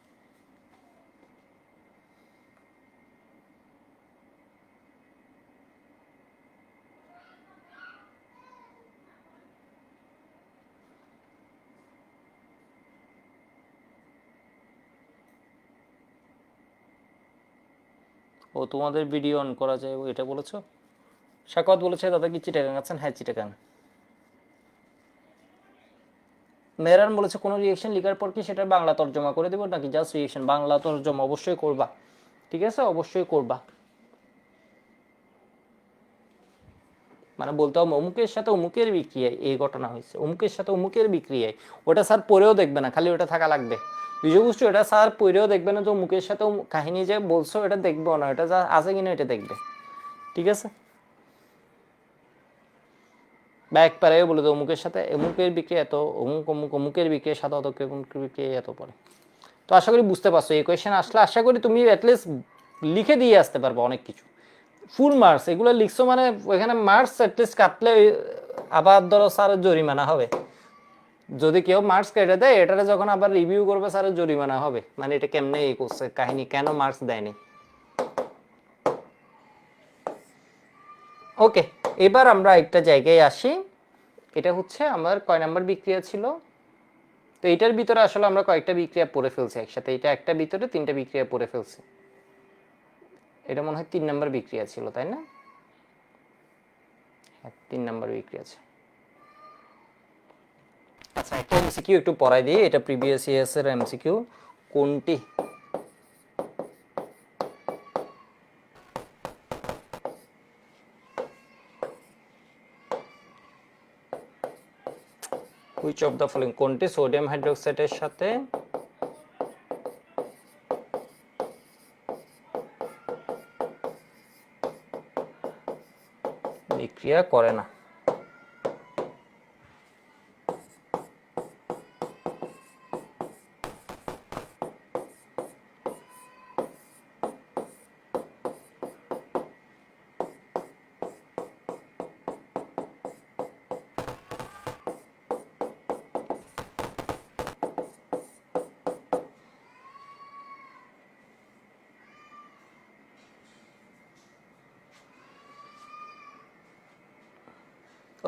ও তোমাদের ভিডিও অন করা যায় এটা বলেছো। শাকওয়াত বলেছে দাদা কি চিটাগাং আছেন, হ্যাঁ চিটাগাং। মেরান বলেছে কোনো রিয়েকশন লিখার পর কি সেটা বাংলা তর্জমা করে দেবো নাকি জাস্ট রিয়েকশন, বাংলা তর্জমা অবশ্যই করবা, ঠিক আছে, অবশ্যই করবা। মানে বলতে হবে অমুকের সাথে অমুকের বিক্রিয়ায় এই ঘটনা হয়েছে, অমুকের সাথে অমুকের বিক্রিয়ায়, ওটা স্যার পড়েও দেখবে না, খালি ওটা থাকা লাগবে। বিষয়বস্তু এটা স্যার পড়েও দেখবে না যে অমুকের সাথে কাহিনী যে বলছো এটা দেখবেও না, এটা যা আছে কিনা এটা দেখবে, ঠিক আছে। বা একবারেও বলে দেবো অমুকের সাথে অমুকের বিক্রিয়া এত, অমুক অমুক অমুকের বিক্রিয়া সাদা অতকের বিক্রিয়া এত পরে। তো আশা করি বুঝতে পারছো, এই কোয়েশ্চেন আসলে আশা করি তুমি অ্যাটলিস্ট লিখে দিয়ে আসতে পারবো অনেক কিছু। ফুল মার্কস এগুলো লিখছো মানে ওইখানে মার্কস অ্যাটলিস্ট কাটলে আবার ধরো স্যারের জরিমানা হবে, যদি কেউ মার্কস কেটে দেয় এটারে যখন আবার রিভিউ করবে স্যারের জরিমানা হবে, মানে এটা কেমনে এই করছে কাহিনী, কেন মার্কস দেয়নি। ওকে, এবার আমরা একটা জায়গায় আসি, এটা হচ্ছে আমার কয় নাম্বার বিক্রিয়া ছিল। তো এটার ভিতরে আসলে আমরা কয়েকটা বিক্রিয়া পড়ে ফেলছি একসাথে, এটা একটা ভিতরে তিনটা বিক্রিয়া পড়ে ফেলছি, এটা মনে হয় 3 নাম্বার বিক্রিয়া ছিল তাই না, হ্যাঁ 3 নাম্বার বিক্রিয়া আছে। আচ্ছা একটা এমসিকিউ একটু পড়াই দিই, এটা প্রিভিয়াস ইয়ার্স এর এমসিকিউ। কোনটি হুইচ অফ দ্য ফলোইং, কোনটি সোডিয়াম হাইড্রোক্সাইডের সাথে বিক্রিয়া করে না?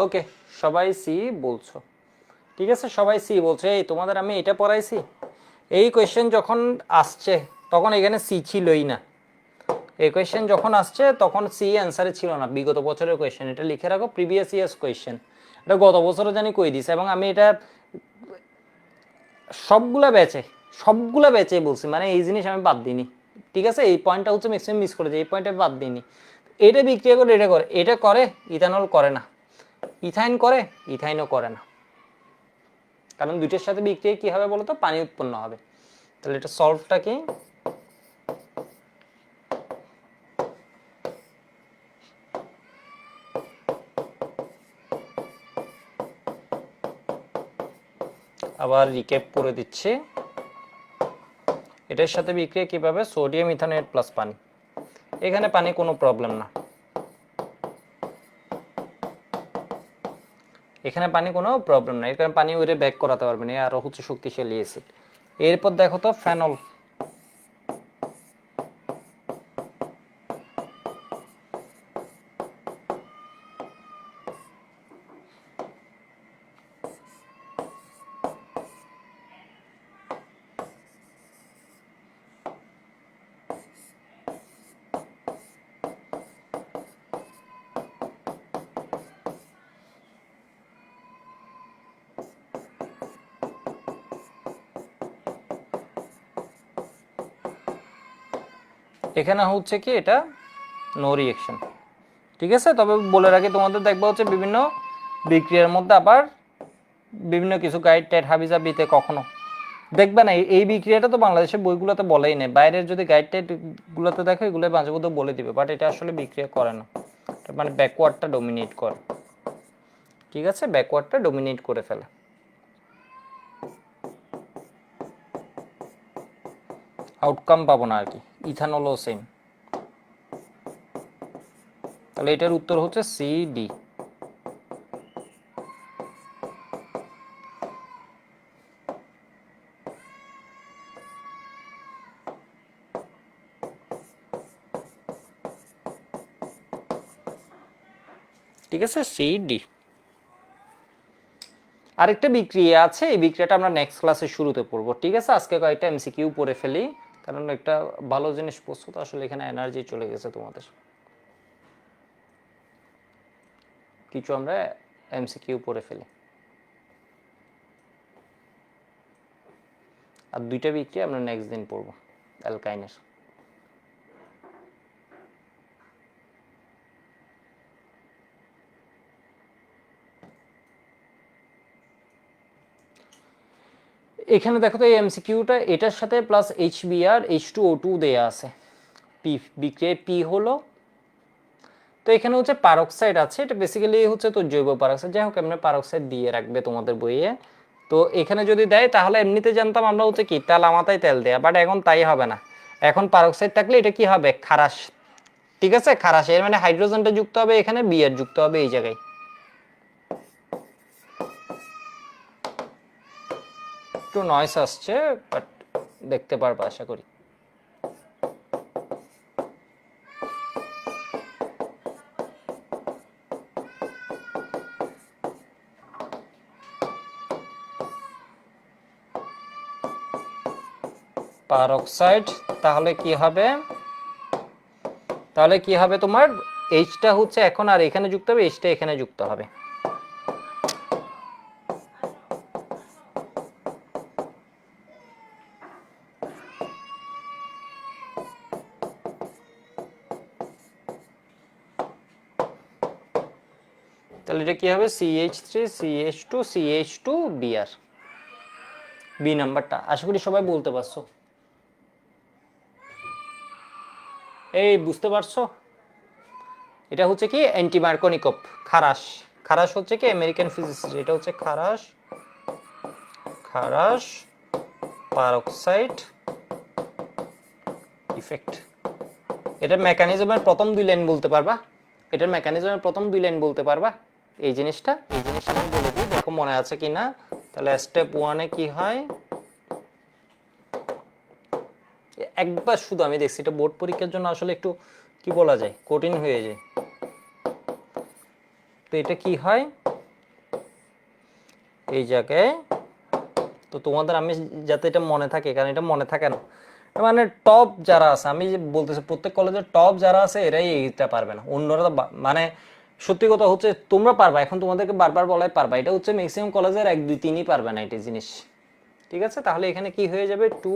ওকে, সবাই সি বলছো, ঠিক আছে, সবাই সি বলছো। এই তোমাদের আমি এটা পড়াইছি, এই কোয়েশ্চেন যখন আসছে তখন এখানে সি ছিলই না। এই কোয়েশ্চেন যখন আসছে তখন সি অ্যান্সারে ছিল না, বিগত বছরের কোয়েশ্চেন, এটা লিখে রাখো, প্রিভিয়াস ইয়ার্স কোয়েশ্চেন। এটা গত বছরও জানি কই দিছে, এবং আমি এটা সবগুলা ব্যাচে বলছি, মানে এই জিনিস আমি বাদ দিইনি, ঠিক আছে। এই পয়েন্টটা হচ্ছে ম্যাক্সিমাম মিস করেছে, এই পয়েন্টটা বাদ দিইনি। এটা বিক্রিয়া করে এটা করে, ইথানল করে না, ইথাইন করে, ইথাইনও করে না, কারণ দুইটার সাথে বিক্রিয়া কি হবে বলতো, পানি উৎপন্ন হবে। তাহলে এটা সলভটা কি, আবার রিক্যাপ করে দিচ্ছি। এটার সাথে বিক্রিয়া কিভাবে, সোডিয়াম ইথানয়েড প্লাস পানি, এখানে পানি কোনো প্রবলেম না, এখানে পানি কোনো প্রবলেম না, এখানে পানি ওইটা ব্যাক করাতে পারবে না, আরো হচ্ছে শক্তিশালী অ্যাসিড। এরপর দেখো তো ফেনল, এখানে হচ্ছে কি এটা নো রিঅ্যাকশন, ঠিক আছে। তবে বলে রাখি তোমাদের, দেখবা হচ্ছে বিভিন্ন বিক্রিয়ার মধ্যে আবার বিভিন্ন কিছু গাইড টাইড হাবিজাবিতে কখনো দেখবে না, এই বিক্রিয়াটা তো বাংলাদেশের বইগুলোতে বলেই নেই, বাইরের যদি গাইড টাইড গুলোতে দেখো এগুলো মাঝে মধ্যে বলে দিবে, বাট এটা আসলে বিক্রিয়া করে না, মানে ব্যাকওয়ার্ডটা ডমিনেট করে, ঠিক আছে, ব্যাকওয়ার্ডটা ডমিনেট করে ফেলে। আউটকাম পাবো না আর কি, ইথানলও সেম। তাহলে এটার উত্তর হচ্ছে সি ডি। ঠিক আছে, সি ডি। আরেকটা বিক্রিয়া আছে, এই বিক্রিয়াটা আমরা নেক্সট ক্লাসে শুরুতে পড়বো, ঠিক আছে। আজকে কয়েকটা এমসিকিউ পড়ে ফেলি, কারণ একটা ভালো জিনিস পড়ছো তো, আসলে এখানে এনার্জি চলে গেছে তোমাদের। কিছু আমরা এমসিকিউ পড়ে ফেলি, আর দুইটা বিক্রিয়া আমরা নেক্সট দিন পড়বো অ্যালকাইনের। এখানে দেখো তো এই এমসিকিউটা, এটার সাথে প্লাস HBr H2O2 দেয়া আছে, পি বিক্রিয়ায় পি হলো, তো এখানে হচ্ছে পারক্সাইড আছে, এটা বেসিক্যালি হচ্ছে তো জৈব পারক্সাইড, যাই হোক এমনি পারক্সাইড দিয়ে রাখবে তোমাদের বইয়ে। তো এখানে যদি দেয় তাহলে এমনিতে জানতাম আমরা হচ্ছে কি তেল আমাতায় তেল দেয়া, বাট এখন তাই হবে না, এখন পারক্সাইড থাকলে এটা কি হবে, খারাস, ঠিক আছে, খারাস, এর মানে হাইড্রোজেনটা যুক্ত হবে এখানে, বিআর যুক্ত হবে এই জায়গায়। একটু নয়েস আসছে, বাট দেখতে পারবে আশা করি। পারক্সাইড, তাহলে কি হবে, তোমার এইচটা হচ্ছে এখন আর এখানে যুক্ত হবে, এইচটা এখানে যুক্ত হবে। তাহলে এটা কি হবে CH3 CH2 CH2 Br B নাম্বারটা আশা করি সবাই বলতে পারছো এই বুঝতে পারছো এটা হচ্ছে কি অ্যান্টিমার্কনিকভ খারাস খারাস হচ্ছে কি আমেরিকান ফিজিসিস্ট এটা হচ্ছে খারাস খারাস পারক্সাইড ইফেক্ট এটার মেকানিজমের প্রথম দুই লাইন বলতে পারবা এটার মেকানিজমের প্রথম দুই লাইন বলতে পারবা এই জিনিসটা আমি বলে দিই দেখো মনে আছে কিনা তাহলে স্টেপ 1 এ কি হয় একবার শুধু আমি দেখছি এটা বোর্ড পরীক্ষার জন্য আসলে একটু কি বলা যায় কঠিন হয়ে যায় তো এটা কি হয় এই জায়গায় তো তোমাদের আমি যাতে এটা মনে থাকে কারণ এটা মনে থাকে না মানে টপ যারা আছে আমি যে বলতেছি প্রত্যেক কলেজের টপ যারা আছে এরাই এইটা পারবে না অন্যরা মানে সত্যি কথা হচ্ছে তোমরা পারবা এখন তোমাদেরকে বারবার বলাই পারবা এটা হচ্ছে ম্যাক্সিমাম কলেজের 1 2 3ই পারবে না এটা জিনিস ঠিক আছে তাহলে এখানে কি হয়ে যাবে 2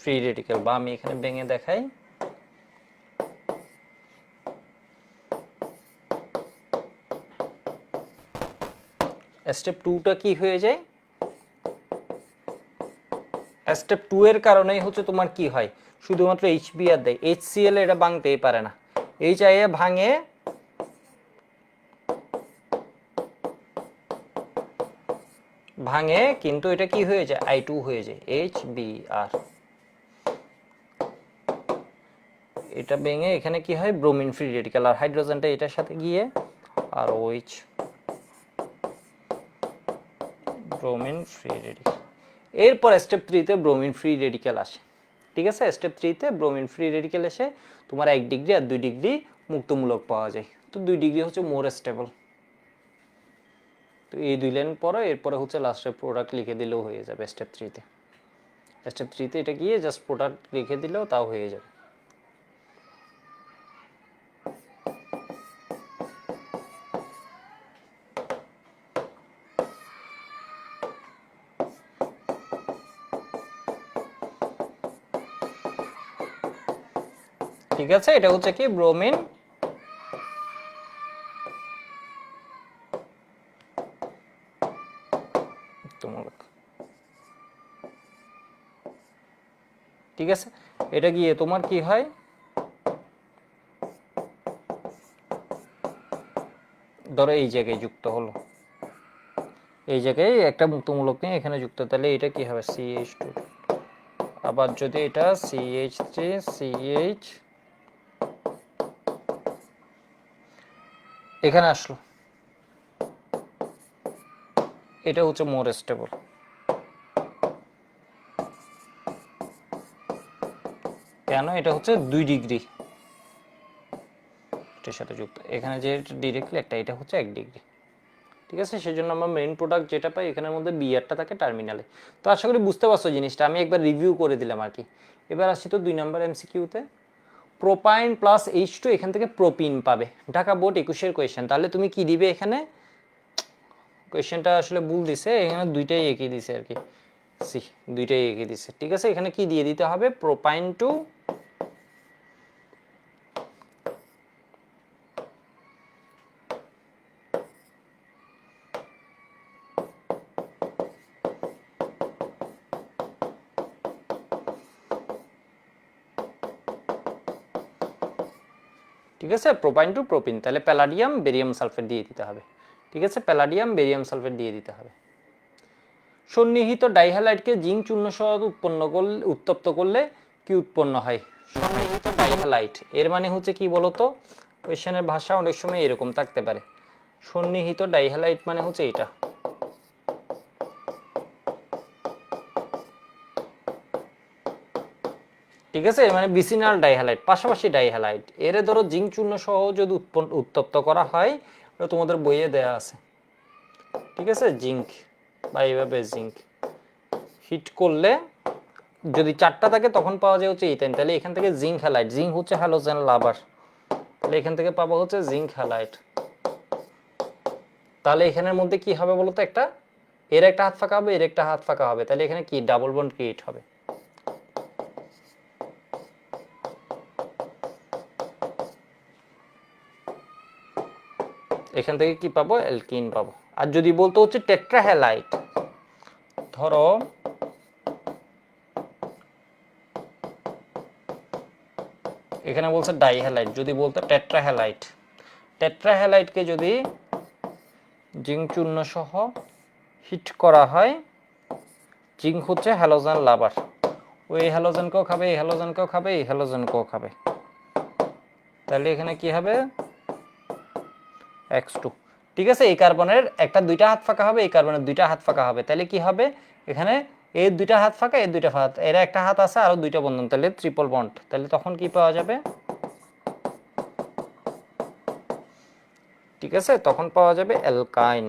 ফ্রি রেডিক্যাল বা আমি এখানে ভেঙে দেখাই স্টেপ 2টা কি হয়ে যায় স্টেপ 2 এর কারণেই হচ্ছে তোমার কি হয় শুধুমাত্র HBr দেয় HCl এটা ভাঙতেই পারে না HIA ভাঙে কিন্তু এটা কি হয়ে যায় I2 হয়ে যায় HBr এটা ভেঙে এখানে কি হয় ব্রোমিন ফ্রি রেডিক্যাল আর হাইড্রোজেনটা এটার সাথে গিয়ে আর OH ব্রোমিন ফ্রি রেডিক্যাল এরপর স্টেপ 3 তে ব্রোমিন ফ্রি রেডিক্যাল আসে ঠিক আছে স্টেপ 3 তে ব্রোমিন ফ্রি রেডিক্যাল এসে তোমার 1 ডিগ্রি আর 2 ডিগ্রি মুক্তমূলক পাওয়া যায় তো 2 ডিগ্রি হচ্ছে মোর স্টেবল তো এই দুই লাইন পরে এরপরে হচ্ছে লাস্টের প্রোডাক্ট লিখে দিলেও হয়ে যাবে স্টেপ 3 তে স্টেপ 3 তে এটা গিয়ে জাস্ট প্রোডাক্ট লিখে দিলেও তাও হয়ে যাবে ঠিক আছে এটা হচ্ছে কি ব্রোমিন ঠিক আছে এটা গিয়ে তোমার কি হয় ধরো এই জায়গায় যুক্ত হলো এই জায়গায় একটা মুক্তমূলক নিয়ে এখানে যুক্ত তাহলে এটা কি হবে CH2 আবার যদি এটা CH3 CH এখানে আসলো এটা হচ্ছে মোর স্টেবল কেন এটা হচ্ছে 2 ডিগ্রি এটার সাথে যুক্ত এখানে যে ডাইরেক্টলি একটা এটা হচ্ছে 1 ডিগ্রি ঠিক আছে সেজন্য আমরা মেইন প্রোডাক্ট যেটা পাই এখানের মধ্যে বিআরটা থাকে টার্মিনালে তো আশা করি বুঝতে পারছো জিনিসটা আমি একবার রিভিউ করে দিলাম আর কি এবার আসি তো 2 নাম্বার এমসিকিউতে প্রোপাইন প্লাস H2 এখান থেকে প্রোপিন পাবে ঢাকা বোর্ড 21 এর কোশ্চেন তাহলে তুমি কি দিবে এখানে কোশ্চেনটা আসলে ভুল দিছে এখানে দুইটাই একই দিছে আর কি সি দুইটাই একই দিছে ঠিক আছে এখানে কি দিয়ে দিতে হবে প্রোপাইন টু ঠিক আছে প্রোপাইন টু প্রোপিন তাহলে প্যালাডিয়াম বেরিয়াম সালফেট দিয়ে দিতে হবে ঠিক আছে প্যালাডিয়াম বেরিয়াম সালফেট দিয়ে দিতে হবে সন্নিহিত ডাইহ্যালাইডকে জিঙ্ক চূর্ণ সহ উত্তপ্ত করলে কি উৎপন্ন হয় সন্নিহিত ডাইহ্যালাইড এর মানে হচ্ছে কি বলতো কোশ্চেনের ভাষা অনেক সময় এরকম থাকতে পারে সন্নিহিত ডাইহ্যালাইড মানে হচ্ছে এটা ঠিক আছে মানে বিসিনাল ডাইহ্যালাইড পাশাপাশি ডাইহ্যালাইড এর ধরো জিঙ্ক চূর্ণ সহ যদি উত্তপ্ত করা হয় এটা তোমাদের বইয়ে দেয়া আছে ঠিক আছে জিঙ্ক বা এইভাবে জিঙ্ক হিট করলে যদি 4টা থাকে তখন পাওয়া যায় হচ্ছে ইথেন তাহলে এখান থেকে জিঙ্ক হ্যালাইড জিঙ্ক হচ্ছে হ্যালোজেন লাভার তাহলে এখান থেকে পাবো হচ্ছে জিঙ্ক হ্যালাইড তাহলে এখানের মধ্যে কি হবে বলতো একটা এর একটা হাত ফাঁকা হবে এর একটা হাত ফাঁকা হবে তাহলে এখানে কি ডাবল বন্ড ক্রিয়েট হবে এখান থেকে কি পাবো, অ্যালকিন পাবো। আর যদি বলতো হচ্ছে টেট্রাহ্যালাইড, ধরো এখানে বলছে ডাইহ্যালাইড, যদি বলতো টেট্রাহ্যালাইড, টেট্রাহ্যালাইডকে যদি জিঙ্ক চূর্ণ সহ হিট করা হয়, জিঙ্ক হচ্ছে হ্যালোজেন লাভার, ওই হ্যালোজেনকেও খাবে, এই হ্যালোজেনকেও খাবে, এই হ্যালোজেনকেও খাবে, তাহলে এখানে কি হবে X2। ঠিক আছে, এই কার্বনের একটা দুইটা হাত ফাঁকা হবে, এই কার্বনের দুইটা হাত ফাঁকা হবে, তাহলে কি হবে এখানে এই দুইটা হাত ফাঁকা, এই দুইটা হাত, এর একটা হাত আছে আরো দুইটা বন্ধন, তাহলে ট্রিপল বন্ড, তাহলে তখন কি পাওয়া যাবে, ঠিক আছে, তখন পাওয়া যাবে অ্যালকাইন।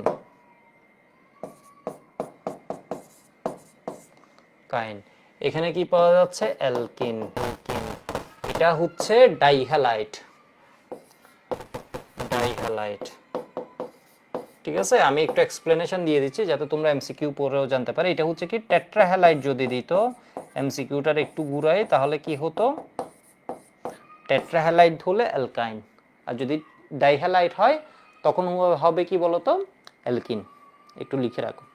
কাইন, এখানে কি পাওয়া যাচ্ছে, অ্যালকিন। এটা হচ্ছে ডাইহ্যালাইড, ডাইহ্যালাইড। ঠিক আছে, আমি একটু এক্সপ্লেনেশন দিয়ে দিচ্ছি যাতে তোমরা এমসিকিউ পড়েও জানতে পারো। এটা হচ্ছে কি টেট্রাহ্যালাইড যদি দিত, এমসিকিউটার একটু ঘুরাই, তাহলে কি হতো, টেট্রাহ্যালাইড হলে অ্যালকাইন, আর যদি ডাইহ্যালাইড হয় তখন হবে কি বলতো, অ্যালকিন। একটু লিখে রাখো।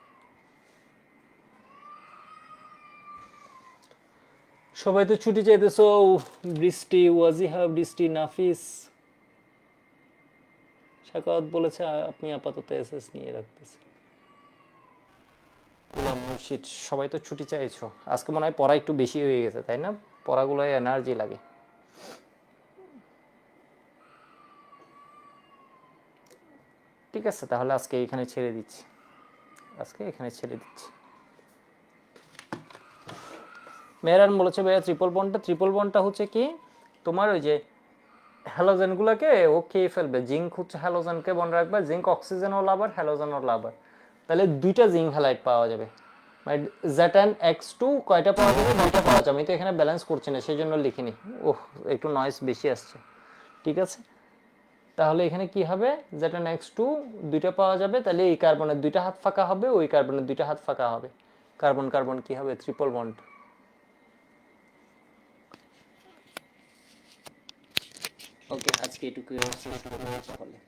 সবাই তো ছুটি চাইতেছো, বৃষ্টি, ওয়াজিহা, বৃষ্টি, নাফিস, শাকাওয়াত বলেছে আপনি আপাতত এসএস নিয়ে রাখতেছেন। মুর্শিদ, সবাই তো ছুটি চাইছো, আজকে মনে হয় পড়া একটু বেশি হয়ে গেছে, তাই না? পড়াগুলোয় এনার্জি লাগে। ঠিক আছে, তাহলে আজকে এখানে ছেড়ে দিচ্ছি, আজকে এখানে ছেড়ে দিচ্ছি। মেহরান বলেছে ভাইয়া ট্রিপল বন্ডটা হচ্ছে কি তোমার ওই যে হ্যালোজেনগুলোকে ও খেয়ে ফেলবে, জিঙ্ক হচ্ছে হ্যালোজেনকে বন্ধ রাখবে, জিঙ্ক অক্সিজেনও লাভার, হ্যালোজেনও লাভার, তাহলে দুইটা জিঙ্ক হ্যালাইড পাওয়া যাবে। মানে জ্যাটান X2 কয়টা পাওয়া যাবে, দুইটা পাওয়া যাবে। আমি তো এখানে ব্যালেন্স করছি না, সেই জন্য লিখিনি। ওহ, একটু নয়েজ বেশি আসছে। ঠিক আছে, তাহলে এখানে কি হবে, জ্যাটান X2 দুইটা পাওয়া যাবে, তাহলে এই কার্বনের দুইটা হাত ফাঁকা হবে, ওই কার্বনের দুইটা হাত ফাঁকা হবে, কার্বন কার্বন কি হবে, ট্রিপল বন্ড। ওকে, আজকে এটুকুই তাহলে।